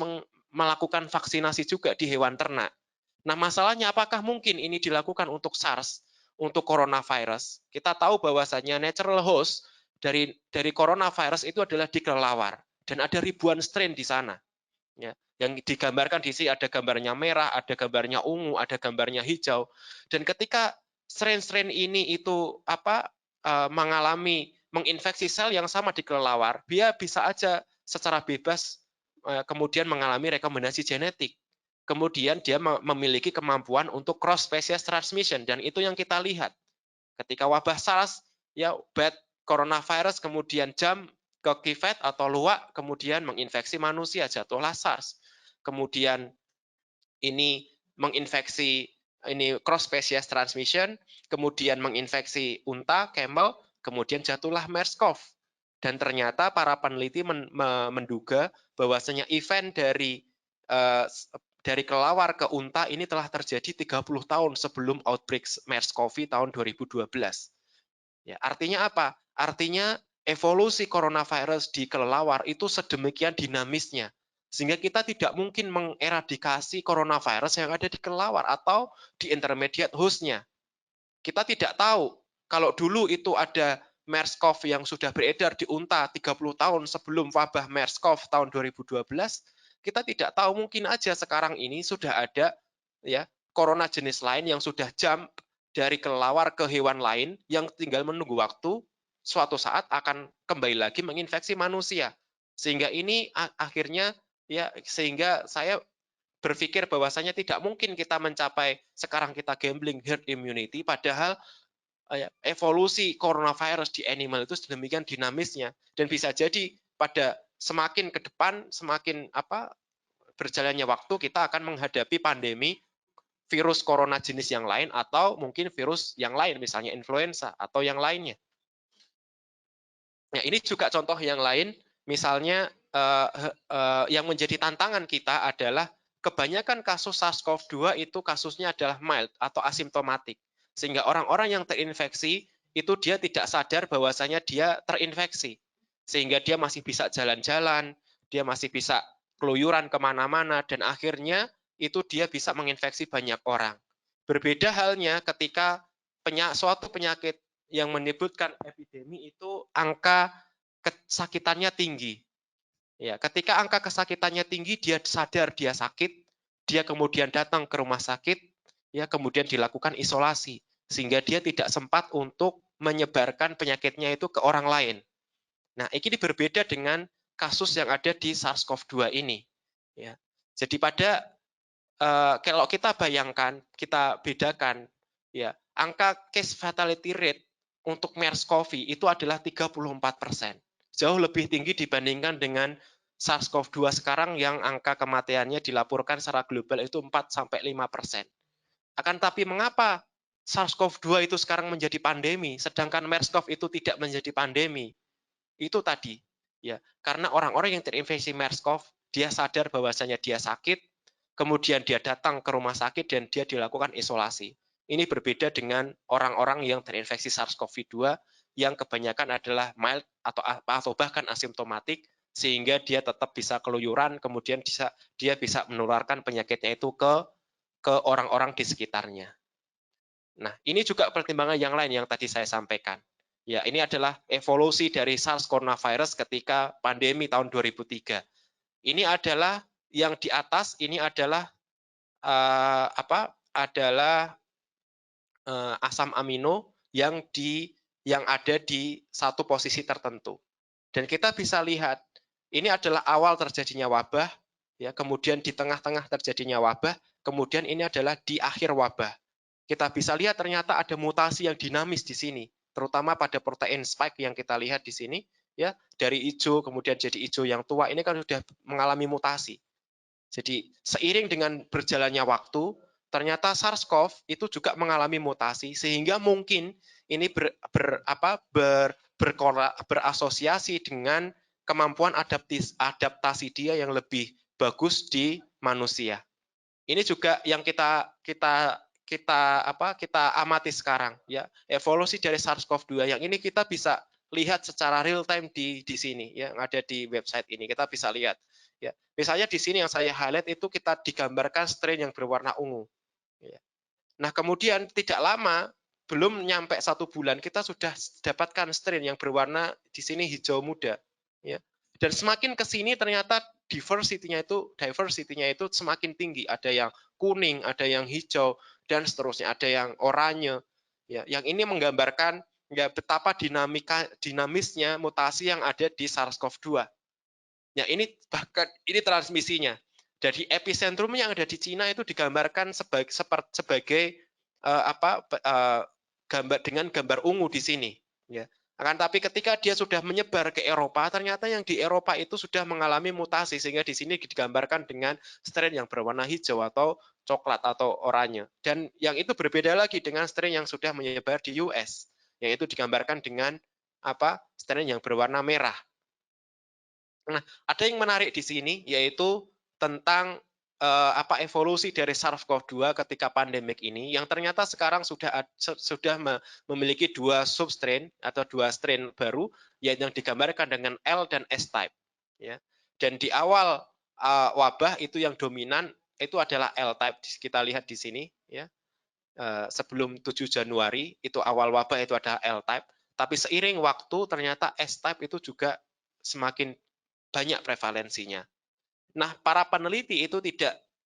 melakukan vaksinasi juga di hewan ternak. Nah, masalahnya apakah mungkin ini dilakukan untuk SARS, untuk coronavirus? Kita tahu bahwasanya natural host dari coronavirus itu adalah di kelelawar dan ada ribuan strain di sana. Ya, yang digambarkan di sini ada gambarnya merah, ada gambarnya ungu, ada gambarnya hijau. Dan ketika strain-strain ini itu menginfeksi sel yang sama di kelelawar, dia bisa aja secara bebas kemudian mengalami rekomendasi genetik. Kemudian dia memiliki kemampuan untuk cross species transmission, dan itu yang kita lihat. Ketika wabah SARS, ya bat coronavirus kemudian jump ke kifet atau luwak, kemudian menginfeksi manusia, jatuhlah SARS. Kemudian ini menginfeksi, ini cross species transmission, kemudian menginfeksi unta, camel, kemudian jatuhlah MERS-CoV. Dan ternyata para peneliti menduga bahwasanya event dari kelelawar ke unta ini telah terjadi 30 tahun sebelum outbreak MERS-CoV tahun 2012. Ya, artinya apa? Artinya evolusi coronavirus di kelelawar itu sedemikian dinamisnya, sehingga kita tidak mungkin mengeradikasi coronavirus yang ada di kelelawar atau di intermediate host-nya. Kita tidak tahu, kalau dulu itu ada MERS-CoV yang sudah beredar di unta 30 tahun sebelum wabah MERS-CoV tahun 2012, kita tidak tahu, mungkin aja sekarang ini sudah ada ya corona jenis lain yang sudah jump dari kelelawar ke hewan lain yang tinggal menunggu waktu, suatu saat akan kembali lagi menginfeksi manusia. Sehingga ini akhirnya ya, sehingga saya berpikir bahwasanya tidak mungkin kita mencapai sekarang kita gambling herd immunity, padahal evolusi coronavirus di animal itu sedemikian dinamisnya, dan bisa jadi pada semakin ke depan, semakin berjalannya waktu, kita akan menghadapi pandemi virus corona jenis yang lain atau mungkin virus yang lain, misalnya influenza atau yang lainnya. Nah, ini juga contoh yang lain, misalnya yang menjadi tantangan kita adalah kebanyakan kasus SARS-CoV-2 itu kasusnya adalah mild atau asimptomatik. Sehingga orang-orang yang terinfeksi itu dia tidak sadar bahwasanya dia terinfeksi. Sehingga dia masih bisa jalan-jalan, dia masih bisa keluyuran kemana-mana, dan akhirnya itu dia bisa menginfeksi banyak orang. Berbeda halnya ketika suatu penyakit yang menyebutkan epidemi itu angka kesakitannya tinggi. Ya, ketika angka kesakitannya tinggi, dia sadar dia sakit, dia kemudian datang ke rumah sakit, ya kemudian dilakukan isolasi, sehingga dia tidak sempat untuk menyebarkan penyakitnya itu ke orang lain. Nah, ini berbeda dengan kasus yang ada di SARS-CoV-2 ini. Ya, jadi kalau kita bayangkan, kita bedakan, ya angka case fatality rate untuk MERS-CoV itu adalah 34%. Jauh lebih tinggi dibandingkan dengan SARS-CoV-2 sekarang yang angka kematiannya dilaporkan secara global itu 4-5%. Akan tapi mengapa SARS-CoV-2 itu sekarang menjadi pandemi, sedangkan MERS-CoV itu tidak menjadi pandemi? Itu tadi, ya, karena orang-orang yang terinfeksi MERS-CoV dia sadar bahwasanya dia sakit, kemudian dia datang ke rumah sakit dan dia dilakukan isolasi. Ini berbeda dengan orang-orang yang terinfeksi SARS-CoV-2 yang kebanyakan adalah mild atau bahkan asimptomatik, sehingga dia tetap bisa keluyuran, kemudian dia bisa menularkan penyakitnya itu ke orang-orang di sekitarnya. Nah, ini juga pertimbangan yang lain yang tadi saya sampaikan. Ya, ini adalah evolusi dari SARS coronavirus ketika pandemi tahun 2003. Ini adalah yang di atas, ini adalah asam amino yang ada di satu posisi tertentu. Dan kita bisa lihat, ini adalah awal terjadinya wabah, ya, kemudian di tengah-tengah terjadinya wabah, kemudian ini adalah di akhir wabah. Kita bisa lihat ternyata ada mutasi yang dinamis di sini, terutama pada protein spike yang kita lihat di sini, ya, dari hijau kemudian jadi hijau yang tua, ini kan sudah mengalami mutasi. Jadi seiring dengan berjalannya waktu, ternyata SARS-CoV itu juga mengalami mutasi, sehingga mungkin ini berasosiasi dengan kemampuan adaptasi dia yang lebih bagus di manusia. Ini juga yang kita amati sekarang, ya, evolusi dari SARS-CoV-2 yang ini kita bisa lihat secara real time di sini, ya, yang ada di website ini kita bisa lihat, ya. Misalnya di sini yang saya highlight itu kita digambarkan strain yang berwarna ungu, ya. Nah, kemudian tidak lama, belum nyampe 1 bulan kita sudah dapatkan strain yang berwarna di sini hijau muda, ya. Dan semakin ke sini ternyata diversity-nya itu semakin tinggi, ada yang kuning, ada yang hijau, dan seterusnya, ada yang oranye, ya. Yang ini menggambarkan ya betapa dinamisnya mutasi yang ada di SARS-CoV-2. Ya, ini bahkan ini transmisinya. Jadi epicentrum yang ada di Cina itu digambarkan sebagai gambar dengan gambar ungu di sini, ya. Akan tapi ketika dia sudah menyebar ke Eropa, ternyata yang di Eropa itu sudah mengalami mutasi, sehingga di sini digambarkan dengan strain yang berwarna hijau atau coklat atau oranye. Dan yang itu berbeda lagi dengan strain yang sudah menyebar di US, yaitu digambarkan dengan strain yang berwarna merah. Nah, ada yang menarik di sini, yaitu tentang evolusi dari SARS-CoV-2 ketika pandemik ini, yang ternyata sekarang sudah memiliki 2 substrain atau 2 strain baru, yang digambarkan dengan L dan S type, ya. Dan di awal wabah itu yang dominan itu adalah L type, kita lihat di sini, ya. Sebelum 7 Januari itu awal wabah itu adalah L type, tapi seiring waktu ternyata S type itu juga semakin banyak prevalensinya. Nah, para peneliti itu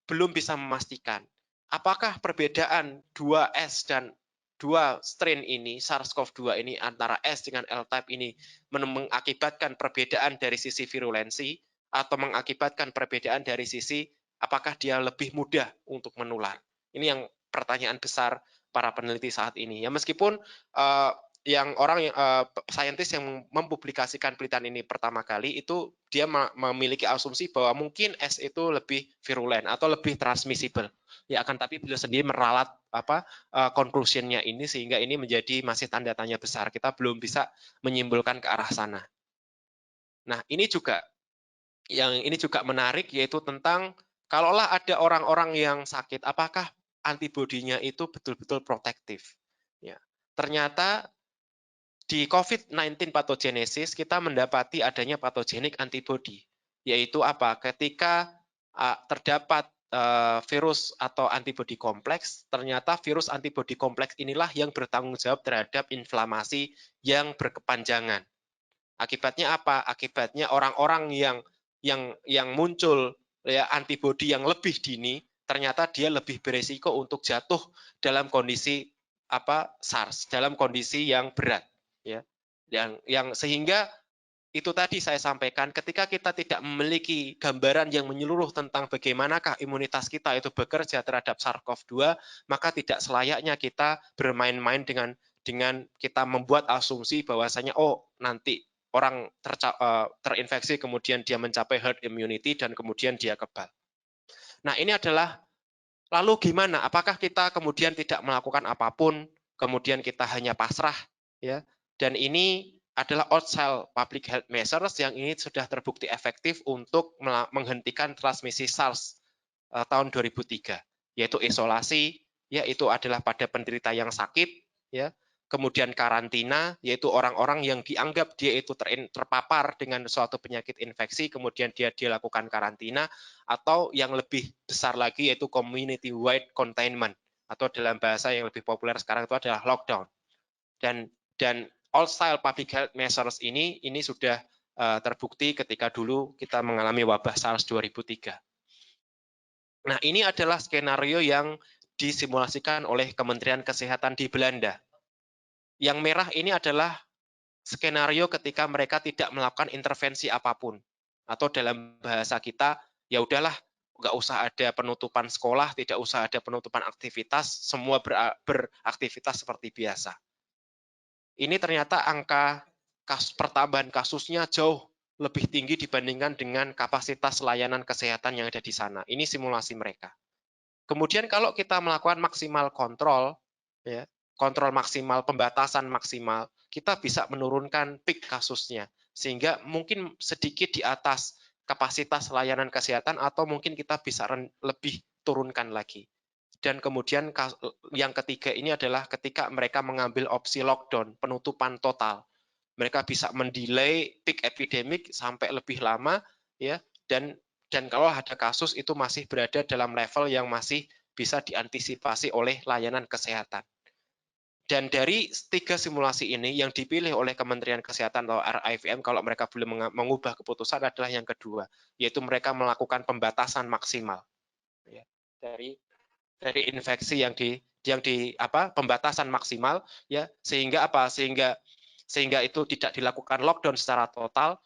belum bisa memastikan apakah perbedaan 2S dan 2 strain ini, SARS-CoV-2 ini antara S dengan L-type ini mengakibatkan perbedaan dari sisi virulensi atau mengakibatkan perbedaan dari sisi apakah dia lebih mudah untuk menular. Ini yang pertanyaan besar para peneliti saat ini. Ya, meskipun yang saintis yang mempublikasikan penelitian ini pertama kali itu dia memiliki asumsi bahwa mungkin S itu lebih virulen atau lebih transmissible. Ya, akan tapi beliau sendiri meralat conclusion-nya ini, sehingga ini menjadi masih tanda tanya besar. Kita belum bisa menyimpulkan ke arah sana. Nah, ini juga menarik, yaitu tentang kalaulah ada orang-orang yang sakit, apakah antibodinya itu betul-betul protektif. Ya. Ternyata di COVID-19 pathogenesis kita mendapati adanya pathogenic antibody, yaitu apa? Ketika terdapat virus atau antibody kompleks, ternyata virus antibody kompleks inilah yang bertanggung jawab terhadap inflamasi yang berkepanjangan. Akibatnya apa? Akibatnya orang-orang yang muncul ya antibody yang lebih dini, ternyata dia lebih beresiko untuk jatuh dalam kondisi SARS, dalam kondisi yang berat, ya. Yang sehingga itu tadi saya sampaikan, ketika kita tidak memiliki gambaran yang menyeluruh tentang bagaimanakah imunitas kita itu bekerja terhadap SARS-CoV-2, maka tidak selayaknya kita bermain-main dengan kita membuat asumsi bahwasanya nanti orang terinfeksi kemudian dia mencapai herd immunity dan kemudian dia kebal. Nah, ini adalah lalu gimana? Apakah kita kemudian tidak melakukan apapun, kemudian kita hanya pasrah, ya? Dan ini adalah outside public health measures yang ini sudah terbukti efektif untuk menghentikan transmisi SARS tahun 2003, yaitu isolasi, ya itu adalah pada penderita yang sakit, ya. Kemudian karantina, yaitu orang-orang yang dianggap dia itu terpapar dengan suatu penyakit infeksi, kemudian dia lakukan karantina, atau yang lebih besar lagi yaitu community wide containment, atau dalam bahasa yang lebih populer sekarang itu adalah lockdown. Dan all style public health measures ini sudah terbukti ketika dulu kita mengalami wabah SARS 2003. Nah, ini adalah skenario yang disimulasikan oleh Kementerian Kesehatan di Belanda. Yang merah ini adalah skenario ketika mereka tidak melakukan intervensi apapun. Atau dalam bahasa kita, ya udahlah, nggak usah ada penutupan sekolah, tidak usah ada penutupan aktivitas, semua beraktivitas seperti biasa. Ini ternyata angka pertambahan kasusnya jauh lebih tinggi dibandingkan dengan kapasitas layanan kesehatan yang ada di sana. Ini simulasi mereka. Kemudian kalau kita melakukan maksimal kontrol, ya, kontrol maksimal, pembatasan maksimal, kita bisa menurunkan peak kasusnya, sehingga mungkin sedikit di atas kapasitas layanan kesehatan atau mungkin kita bisa lebih turunkan lagi. Dan kemudian yang ketiga ini adalah ketika mereka mengambil opsi lockdown, penutupan total. Mereka bisa mendelay peak epidemik sampai lebih lama, ya, dan kalau ada kasus itu masih berada dalam level yang masih bisa diantisipasi oleh layanan kesehatan. Dan dari 3 simulasi ini yang dipilih oleh Kementerian Kesehatan atau RIVM kalau mereka belum mengubah keputusan adalah yang kedua, yaitu mereka melakukan pembatasan maksimal, ya, dari infeksi yang pembatasan maksimal, ya, sehingga itu tidak dilakukan lockdown secara total,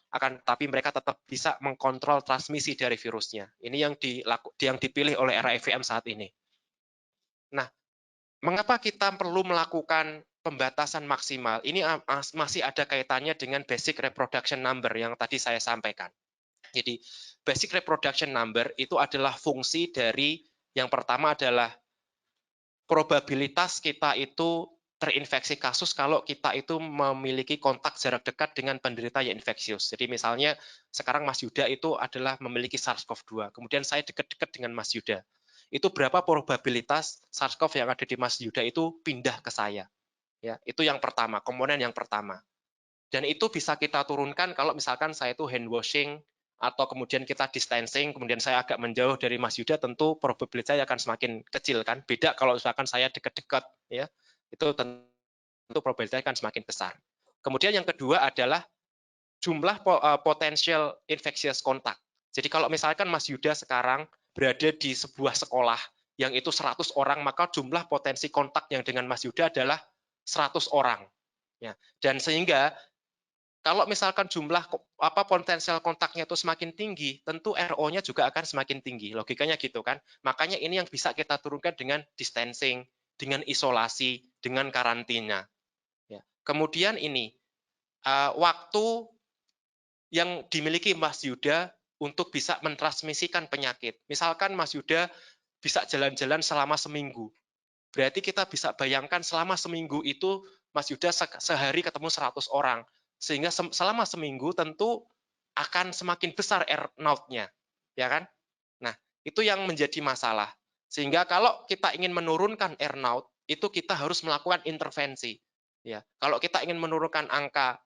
tapi mereka tetap bisa mengkontrol transmisi dari virusnya. Ini yang dipilih oleh RIVM saat ini. Nah, mengapa kita perlu melakukan pembatasan maksimal? Ini masih ada kaitannya dengan basic reproduction number yang tadi saya sampaikan. Jadi, basic reproduction number itu adalah fungsi dari yang pertama adalah probabilitas kita itu terinfeksi kasus kalau kita itu memiliki kontak jarak dekat dengan penderita yang infeksius. Jadi misalnya sekarang Mas Yuda itu adalah memiliki SARS-CoV-2, kemudian saya dekat-dekat dengan Mas Yuda. Itu berapa probabilitas SARS-CoV yang ada di Mas Yuda itu pindah ke saya. Ya, itu yang pertama, komponen yang pertama. Dan itu bisa kita turunkan kalau misalkan saya itu hand washing, atau kemudian kita distancing, kemudian saya agak menjauh dari Mas Yuda, tentu probabilitasnya akan semakin kecil kan. Beda kalau misalkan saya dekat-dekat, ya, itu tentu probabilitasnya akan semakin besar. Kemudian yang kedua adalah jumlah potensial infectious contact. Jadi kalau misalkan Mas Yuda sekarang berada di sebuah sekolah yang itu 100 orang, maka jumlah potensi kontak yang dengan Mas Yuda adalah 100 orang. Ya. Dan sehingga kalau misalkan jumlah potensial kontaknya itu semakin tinggi, tentu RO-nya juga akan semakin tinggi. Logikanya gitu kan. Makanya ini yang bisa kita turunkan dengan distancing, dengan isolasi, dengan karantina. Ya. Kemudian ini, waktu yang dimiliki Mas Yuda untuk bisa mentransmisikan penyakit. Misalkan Mas Yuda bisa jalan-jalan selama seminggu. Berarti kita bisa bayangkan selama seminggu itu Mas Yuda sehari ketemu 100 orang. Sehingga selama seminggu tentu akan semakin besar R0-nya, ya kan? Nah, itu yang menjadi masalah. Sehingga kalau kita ingin menurunkan R0, itu kita harus melakukan intervensi. Ya, kalau kita ingin menurunkan angka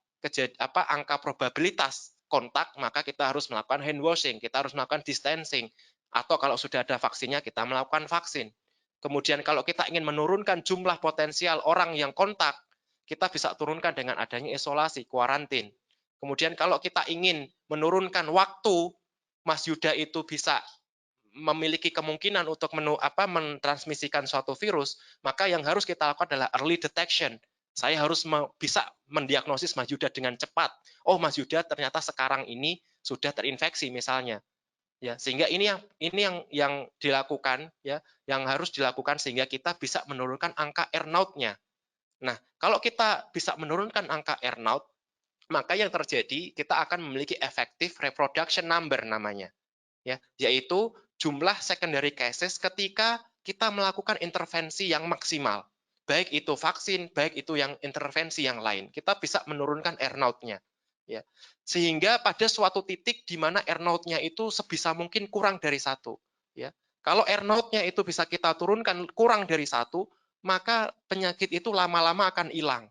probabilitas kontak, maka kita harus melakukan hand washing, kita harus melakukan distancing, atau kalau sudah ada vaksinnya kita melakukan vaksin. Kemudian kalau kita ingin menurunkan jumlah potensial orang yang kontak, kita bisa turunkan dengan adanya isolasi, kuarantin. Kemudian kalau kita ingin menurunkan waktu Mas Yuda itu bisa memiliki kemungkinan untuk mentransmisikan suatu virus, maka yang harus kita lakukan adalah early detection. Saya harus bisa mendiagnosis Mas Yuda dengan cepat. Oh, Mas Yuda ternyata sekarang ini sudah terinfeksi misalnya. Ya, sehingga ini yang dilakukan, ya, yang harus dilakukan sehingga kita bisa menurunkan angka R0-nya. Nah, kalau kita bisa menurunkan angka R0, maka yang terjadi kita akan memiliki effective reproduction number namanya, ya, yaitu jumlah secondary cases ketika kita melakukan intervensi yang maksimal. baik itu vaksin, baik itu yang intervensi yang lain. Kita bisa menurunkan earnout-nya. Ya. Sehingga pada suatu titik di mana earnout-nya itu sebisa mungkin kurang dari 1. Ya. Kalau earnout-nya itu bisa kita turunkan kurang dari 1, maka penyakit itu lama-lama akan hilang.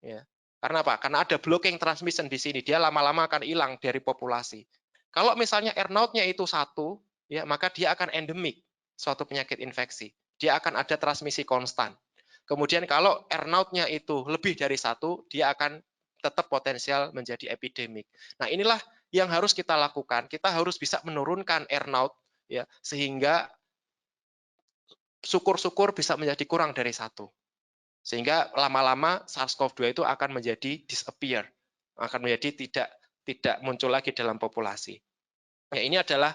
Ya. Karena apa? Karena ada blocking transmission di sini. Dia lama-lama akan hilang dari populasi. Kalau misalnya earnout-nya itu 1, ya, maka dia akan endemik, suatu penyakit infeksi. Dia akan ada transmisi konstan. Kemudian kalau earnout-nya itu lebih dari 1, dia akan tetap potensial menjadi epidemik. Nah, inilah yang harus kita lakukan. Kita harus bisa menurunkan earnout, ya, sehingga syukur-syukur bisa menjadi kurang dari 1. Sehingga lama-lama SARS-CoV-2 itu akan menjadi disappear, akan menjadi tidak muncul lagi dalam populasi. Ya, ini adalah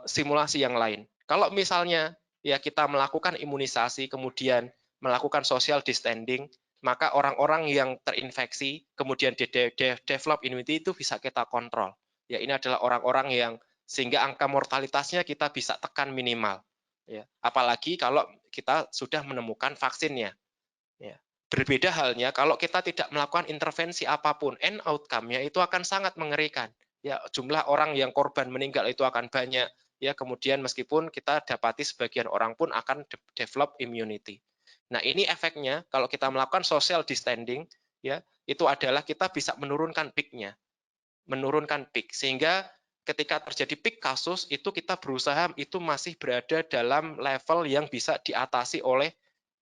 simulasi yang lain. Kalau misalnya ya kita melakukan imunisasi, kemudian melakukan social distancing, maka orang-orang yang terinfeksi, kemudian develop immunity itu bisa kita kontrol. Ya, ini adalah orang-orang yang sehingga angka mortalitasnya kita bisa tekan minimal. Ya, apalagi kalau kita sudah menemukan vaksinnya. Ya. Berbeda halnya kalau kita tidak melakukan intervensi apapun, end outcome-nya itu akan sangat mengerikan. Ya, jumlah orang yang korban meninggal itu akan banyak. Ya, kemudian meskipun kita dapati sebagian orang pun akan develop immunity. Nah, ini efeknya kalau kita melakukan social distancing, ya, itu adalah kita bisa menurunkan peak-nya. Menurunkan peak sehingga ketika terjadi peak kasus itu kita berusaha itu masih berada dalam level yang bisa diatasi oleh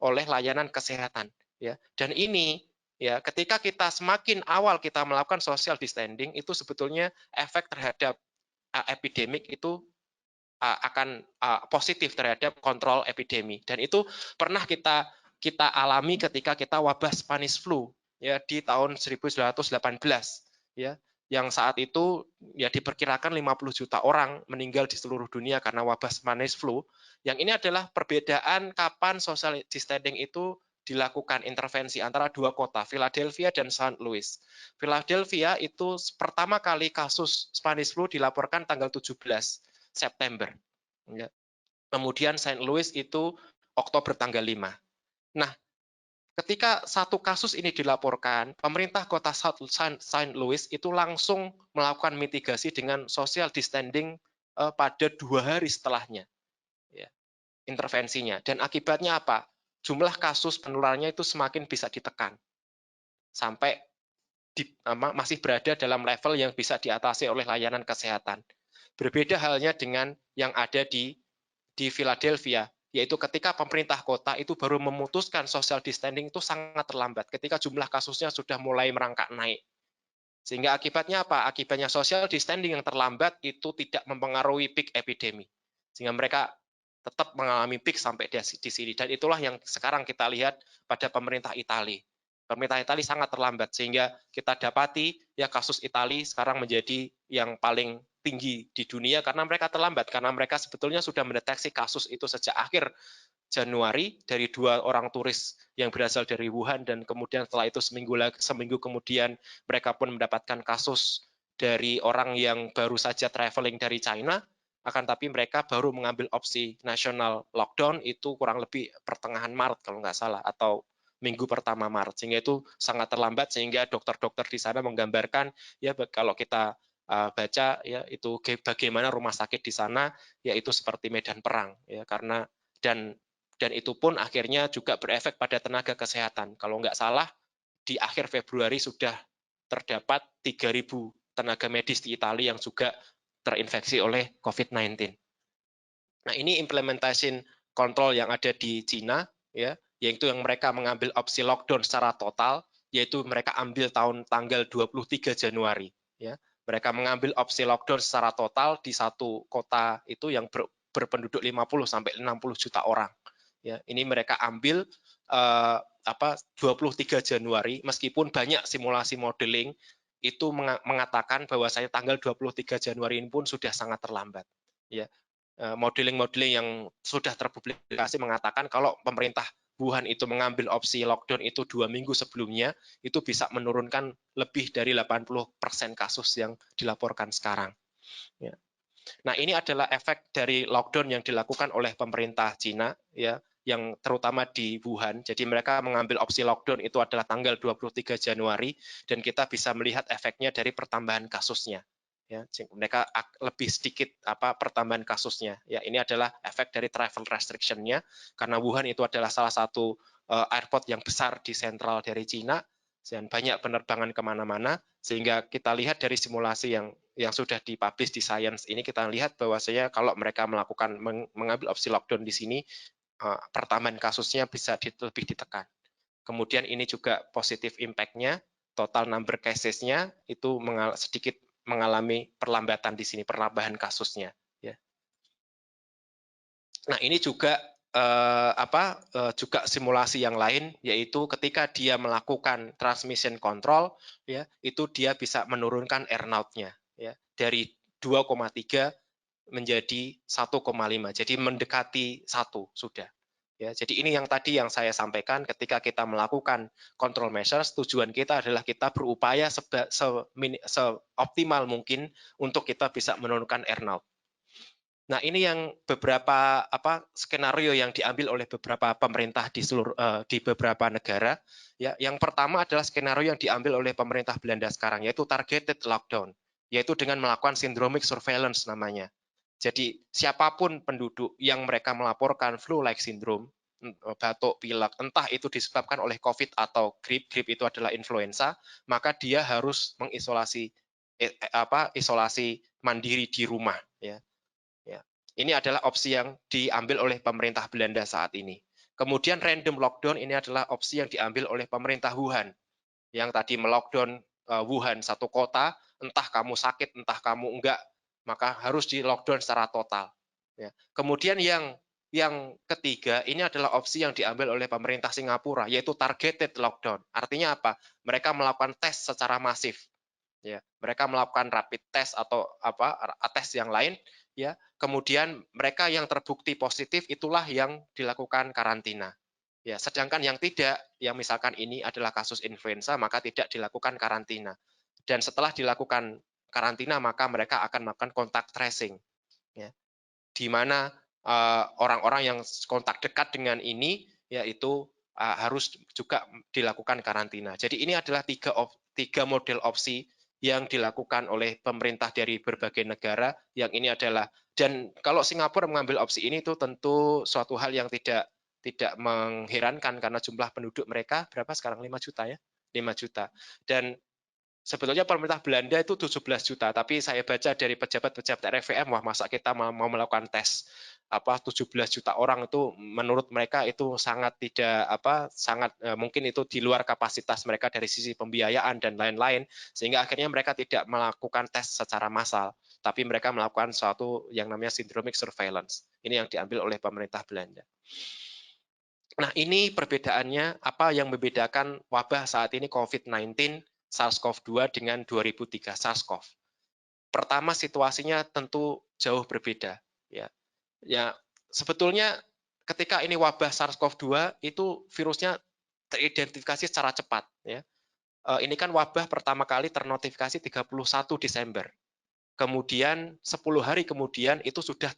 layanan kesehatan, ya. Dan ini ya ketika kita semakin awal kita melakukan social distancing itu sebetulnya efek terhadap epidemik itu akan positif terhadap kontrol epidemi. Dan itu pernah kita alami ketika kita wabah Spanish flu ya di tahun 1918 ya, yang saat itu ya diperkirakan 50 juta orang meninggal di seluruh dunia karena wabah Spanish flu. Yang ini adalah perbedaan kapan social distancing itu dilakukan intervensi antara dua kota, Philadelphia dan St. Louis. Philadelphia itu pertama kali kasus Spanish flu dilaporkan tanggal 17 September. Ya. Kemudian St. Louis itu Oktober tanggal 5. Nah, ketika satu kasus ini dilaporkan, pemerintah kota St. Louis itu langsung melakukan mitigasi dengan social distancing pada 2 hari setelahnya. Ya, intervensinya. Dan akibatnya apa? Jumlah kasus penularannya itu semakin bisa ditekan. Sampai masih berada dalam level yang bisa diatasi oleh layanan kesehatan. Berbeda halnya dengan yang ada di Philadelphia, yaitu ketika pemerintah kota itu baru memutuskan social distancing itu sangat terlambat ketika jumlah kasusnya sudah mulai merangkak naik. Sehingga akibatnya apa? Akibatnya social distancing yang terlambat itu tidak mempengaruhi peak epidemi. Sehingga mereka tetap mengalami peak sampai di sini. Dan itulah yang sekarang kita lihat pada pemerintah Italia. Pemerintah Italia sangat terlambat sehingga kita dapati ya kasus Italia sekarang menjadi yang paling tinggi di dunia karena mereka terlambat, karena mereka sebetulnya sudah mendeteksi kasus itu sejak akhir Januari dari 2 orang turis yang berasal dari Wuhan, dan kemudian setelah itu seminggu kemudian mereka pun mendapatkan kasus dari orang yang baru saja traveling dari China, akan tapi mereka baru mengambil opsi national lockdown itu kurang lebih pertengahan Maret kalau nggak salah, atau minggu pertama Maret, sehingga itu sangat terlambat, sehingga dokter-dokter di sana menggambarkan ya kalau kita baca ya itu bagaimana rumah sakit di sana yaitu seperti medan perang ya, karena dan itu pun akhirnya juga berefek pada tenaga kesehatan. Kalau nggak salah di akhir Februari sudah terdapat 3.000 tenaga medis di Italia yang juga terinfeksi oleh COVID-19. Nah, ini implementation kontrol yang ada di Cina ya, yaitu yang mereka mengambil opsi lockdown secara total, yaitu mereka ambil tanggal 23 Januari ya. Mereka mengambil opsi lockdown secara total di satu kota itu yang berpenduduk 50 sampai 60 juta orang. Ya, ini mereka ambil 23 Januari, meskipun banyak simulasi modeling itu mengatakan bahwasanya tanggal 23 Januari ini pun sudah sangat terlambat. Ya, modeling-modeling yang sudah terpublikasi mengatakan kalau pemerintah Wuhan itu mengambil opsi lockdown itu 2 minggu sebelumnya, itu bisa menurunkan lebih dari 80% kasus yang dilaporkan sekarang. Ya. Nah, ini adalah efek dari lockdown yang dilakukan oleh pemerintah Cina, ya, yang terutama di Wuhan. Jadi mereka mengambil opsi lockdown itu adalah tanggal 23 Januari dan kita bisa melihat efeknya dari pertambahan kasusnya. Ya, mereka lebih sedikit pertambahan kasusnya. Ya, ini adalah efek dari travel restriction-nya karena Wuhan itu adalah salah satu airport yang besar di sentral dari Cina dan banyak penerbangan kemana-mana, sehingga kita lihat dari simulasi yang sudah dipublish di Science ini, kita lihat bahwasanya kalau mereka melakukan mengambil opsi lockdown di sini, pertambahan kasusnya bisa lebih ditekan. Kemudian ini juga positif impact-nya, total number cases-nya itu sedikit mengalami perlambatan di sini, perlambahan kasusnya. Ya. Nah ini juga juga simulasi yang lain, yaitu ketika dia melakukan transmission control, ya itu dia bisa menurunkan earnout-nya, ya dari 2,3 menjadi 1,5, jadi mendekati 1 sudah. Ya, jadi ini yang tadi yang saya sampaikan, ketika kita melakukan control measures, tujuan kita adalah kita berupaya seoptimal mungkin untuk kita bisa menurunkan earnout. Nah, ini yang beberapa skenario yang diambil oleh beberapa pemerintah di beberapa negara. Ya, yang pertama adalah skenario yang diambil oleh pemerintah Belanda sekarang, yaitu targeted lockdown, yaitu dengan melakukan syndromic surveillance namanya. Jadi siapapun penduduk yang mereka melaporkan flu-like syndrome, batuk, pilek, entah itu disebabkan oleh COVID atau grip itu adalah influenza, maka dia harus mengisolasi isolasi mandiri di rumah. Ya. Ini adalah opsi yang diambil oleh pemerintah Belanda saat ini. Kemudian random lockdown ini adalah opsi yang diambil oleh pemerintah Wuhan, yang tadi melockdown Wuhan satu kota, entah kamu sakit, entah kamu enggak, maka harus di lockdown secara total. Ya. Kemudian yang ketiga, ini adalah opsi yang diambil oleh pemerintah Singapura, yaitu targeted lockdown. Artinya apa? Mereka melakukan tes secara masif. Ya, mereka melakukan rapid test atau tes yang lain, ya. Kemudian mereka yang terbukti positif itulah yang dilakukan karantina. Ya, sedangkan yang tidak, yang misalkan ini adalah kasus influenza, maka tidak dilakukan karantina. Dan setelah dilakukan karantina, maka mereka akan melakukan kontak tracing. Ya, di mana orang-orang yang kontak dekat dengan ini, yaitu harus juga dilakukan karantina. Jadi ini adalah tiga model opsi yang dilakukan oleh pemerintah dari berbagai negara, yang ini adalah, dan kalau Singapura mengambil opsi ini itu tentu suatu hal yang tidak mengherankan karena jumlah penduduk mereka berapa sekarang, 5 juta ya, 5 juta. Dan sebetulnya pemerintah Belanda itu 17 juta, tapi saya baca dari pejabat-pejabat RIVM, wah masa kita mau melakukan tes 17 juta orang, itu menurut mereka itu sangat sangat mungkin itu di luar kapasitas mereka dari sisi pembiayaan dan lain-lain, sehingga akhirnya mereka tidak melakukan tes secara massal, tapi mereka melakukan suatu yang namanya syndromic surveillance. Ini yang diambil oleh pemerintah Belanda. Nah, ini perbedaannya, apa yang membedakan wabah saat ini COVID-19 SARS-CoV-2 dengan 2003 SARS-CoV. Pertama, situasinya tentu jauh berbeda. Ya, sebetulnya ketika ini wabah SARS-CoV-2 itu virusnya teridentifikasi secara cepat. Ya. Ini kan wabah pertama kali ternotifikasi 31 Desember. Kemudian 10 hari kemudian itu sudah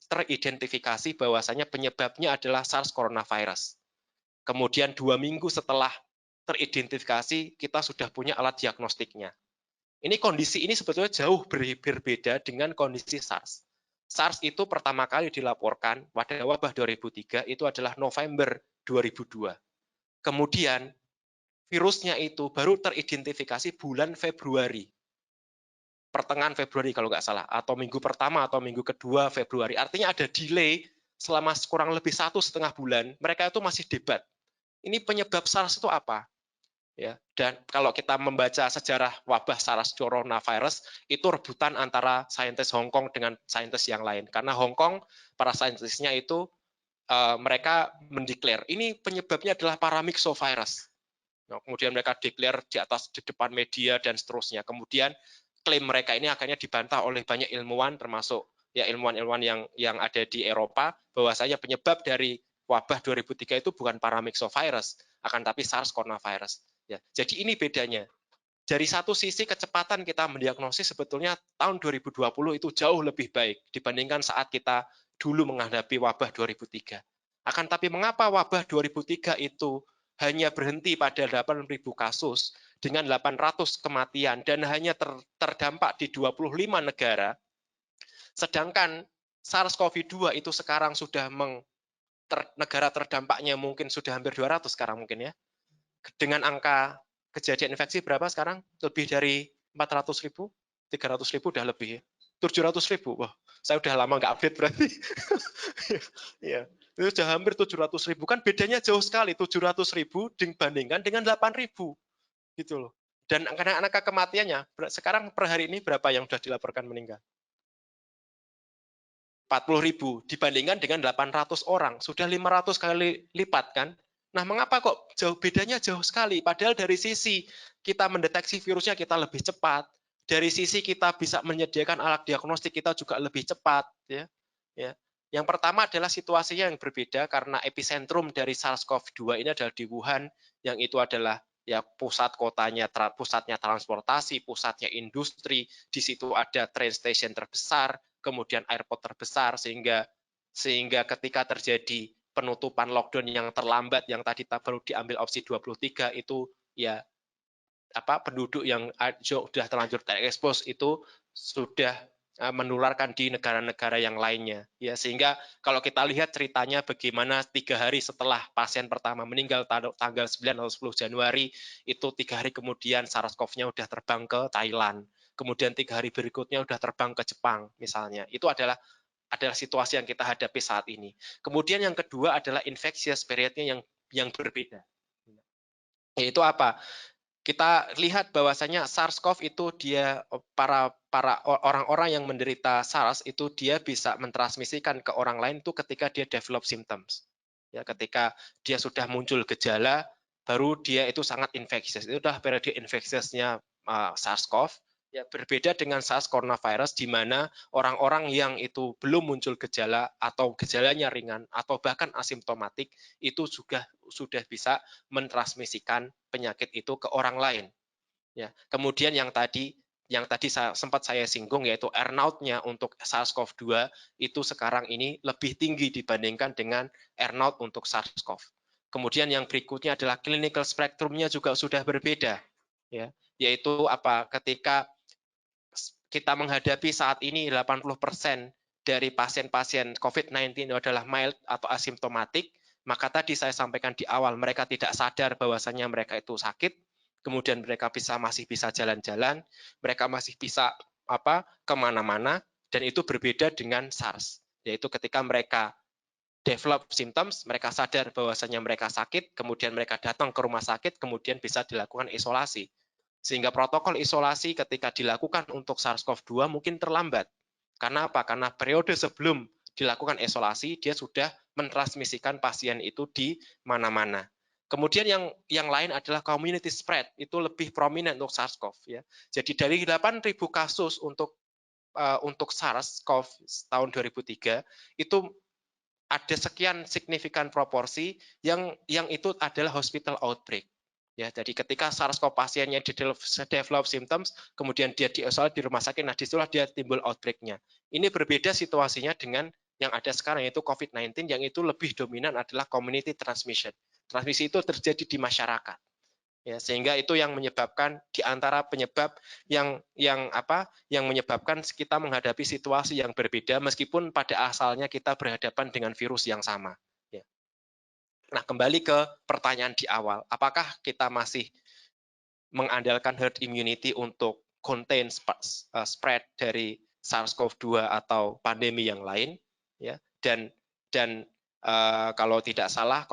teridentifikasi bahwasanya penyebabnya adalah SARS coronavirus. Kemudian 2 minggu setelah teridentifikasi, kita sudah punya alat diagnostiknya. Ini kondisi ini sebetulnya jauh berbeda dengan kondisi SARS. SARS itu pertama kali dilaporkan pada wabah 2003 itu adalah November 2002. Kemudian virusnya itu baru teridentifikasi bulan Februari. Pertengahan Februari kalau nggak salah, atau minggu pertama atau minggu kedua Februari. Artinya ada delay selama kurang lebih 1,5 bulan. Mereka itu masih debat. Ini penyebab SARS itu apa? Ya, dan kalau kita membaca sejarah wabah SARS coronavirus, itu rebutan antara saintis Hong Kong dengan saintis yang lain. Karena Hong Kong, para saintisnya itu mereka mendeklar ini penyebabnya adalah paramyxovirus. Nah, kemudian mereka declare di depan media dan seterusnya. Kemudian klaim mereka ini akhirnya dibantah oleh banyak ilmuwan, termasuk ya ilmuwan-ilmuwan yang ada di Eropa, bahwasanya penyebab dari wabah 2003 itu bukan paramyxovirus, akan tapi SARS coronavirus. Ya, jadi ini bedanya. Dari satu sisi kecepatan kita mendiagnosis sebetulnya tahun 2020 itu jauh lebih baik dibandingkan saat kita dulu menghadapi wabah 2003. Akan tapi mengapa wabah 2003 itu hanya berhenti pada 8.000 kasus dengan 800 kematian dan hanya terdampak di 25 negara, sedangkan SARS-CoV-2 itu sekarang sudah negara terdampaknya mungkin sudah hampir 200 sekarang mungkin ya. Dengan angka kejadian infeksi berapa sekarang? Lebih dari 400.000, 300.000 udah lebih ya. 700.000, wah saya udah lama nggak update berarti. Ya, itu sudah hampir 700.000, kan bedanya jauh sekali, 700.000 dibandingkan dengan 8.000 gitu loh. Dan angka kematiannya sekarang per hari ini berapa yang sudah dilaporkan meninggal? 40.000 dibandingkan dengan 800 orang, sudah 500 kali lipat kan? Nah, mengapa kok bedanya jauh sekali? Padahal dari sisi kita mendeteksi virusnya kita lebih cepat, dari sisi kita bisa menyediakan alat diagnostik kita juga lebih cepat, ya. Ya. Yang pertama adalah situasinya yang berbeda karena epicentrum dari SARS-CoV-2 ini adalah di Wuhan, yang itu adalah ya pusatnya transportasi, pusatnya industri, di situ ada train station terbesar, kemudian airport terbesar, sehingga ketika terjadi penutupan lockdown yang terlambat yang tadi baru diambil opsi 23 itu ya penduduk yang sudah terlanjur terekspos itu sudah menularkan di negara-negara yang lainnya ya, sehingga kalau kita lihat ceritanya bagaimana 3 hari setelah pasien pertama meninggal tanggal 9 atau 10 Januari itu 3 hari kemudian SARS-CoV-nya udah terbang ke Thailand, kemudian 3 hari berikutnya udah terbang ke Jepang misalnya. Itu adalah situasi yang kita hadapi saat ini. Kemudian yang kedua adalah infectious periodnya yang berbeda. Yaitu apa? Kita lihat bahwasanya SARS-CoV itu dia para orang-orang yang menderita SARS itu dia bisa mentransmisikan ke orang lain itu ketika dia develop symptoms. Ya, ketika dia sudah muncul gejala, baru dia itu sangat infectious. Itu adalah periode infectiousnya SARS-CoV. Ya, berbeda dengan SARS coronavirus di mana orang-orang yang itu belum muncul gejala atau gejalanya ringan atau bahkan asimptomatik itu juga sudah bisa mentransmisikan penyakit itu ke orang lain. Ya, kemudian yang tadi sempat saya singgung yaitu R0-nya untuk SARS-CoV-2 itu sekarang ini lebih tinggi dibandingkan dengan R0 untuk SARS-CoV. Kemudian yang berikutnya adalah clinical spectrum-nya juga sudah berbeda, ya, yaitu ketika kita menghadapi saat ini 80% dari pasien-pasien COVID-19 adalah mild atau asimptomatik, maka tadi saya sampaikan di awal mereka tidak sadar bahwasannya mereka itu sakit, kemudian mereka masih bisa jalan-jalan, mereka masih bisa kemana-mana, dan itu berbeda dengan SARS, yaitu ketika mereka develop symptoms, mereka sadar bahwasannya mereka sakit, kemudian mereka datang ke rumah sakit, kemudian bisa dilakukan isolasi. Sehingga protokol isolasi ketika dilakukan untuk SARS-CoV-2 mungkin terlambat. Karena apa? Karena periode sebelum dilakukan isolasi, dia sudah mentransmisikan pasien itu di mana-mana. Kemudian yang lain adalah community spread, itu lebih prominent untuk SARS-CoV. Ya. Jadi dari 8.000 kasus untuk SARS-CoV tahun 2003, itu ada sekian signifikan proporsi yang itu adalah hospital outbreak. Ya, jadi ketika SARS-CoV pasiennya develop symptoms, kemudian dia diisolasi di rumah sakit, nah disitulah dia timbul outbreak-nya. Ini berbeda situasinya dengan yang ada sekarang yaitu COVID-19 yang itu lebih dominan adalah community transmission. Transmisi itu terjadi di masyarakat. Ya, sehingga itu yang menyebabkan di antara penyebab yang menyebabkan kita menghadapi situasi yang berbeda meskipun pada asalnya kita berhadapan dengan virus yang sama. Ya. Nah, kembali ke pertanyaan di awal, apakah kita masih mengandalkan herd immunity untuk contain spread dari SARS-CoV-2 atau pandemi yang lain, ya, dan kalau tidak salah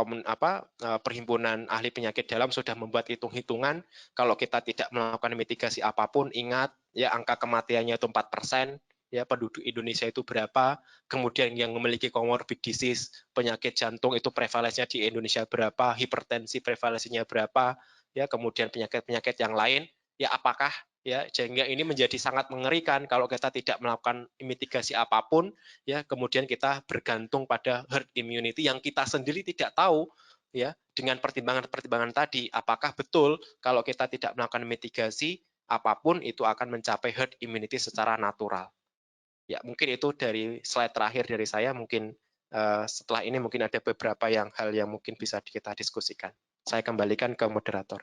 Perhimpunan Ahli Penyakit Dalam sudah membuat hitung-hitungan kalau kita tidak melakukan mitigasi apapun, ingat ya angka kematiannya itu 4%, ya penduduk Indonesia itu berapa, kemudian yang memiliki comorbid disease, penyakit jantung itu prevalensinya di Indonesia berapa, hipertensi prevalensinya berapa, ya kemudian penyakit-penyakit yang lain, ya apakah ya sehingga ini menjadi sangat mengerikan kalau kita tidak melakukan mitigasi apapun, ya kemudian kita bergantung pada herd immunity yang kita sendiri tidak tahu ya dengan pertimbangan-pertimbangan tadi apakah betul kalau kita tidak melakukan mitigasi apapun itu akan mencapai herd immunity secara natural. Ya mungkin itu dari slide terakhir dari saya, mungkin Setelah ini mungkin ada beberapa hal yang mungkin bisa kita diskusikan. Saya kembalikan ke moderator.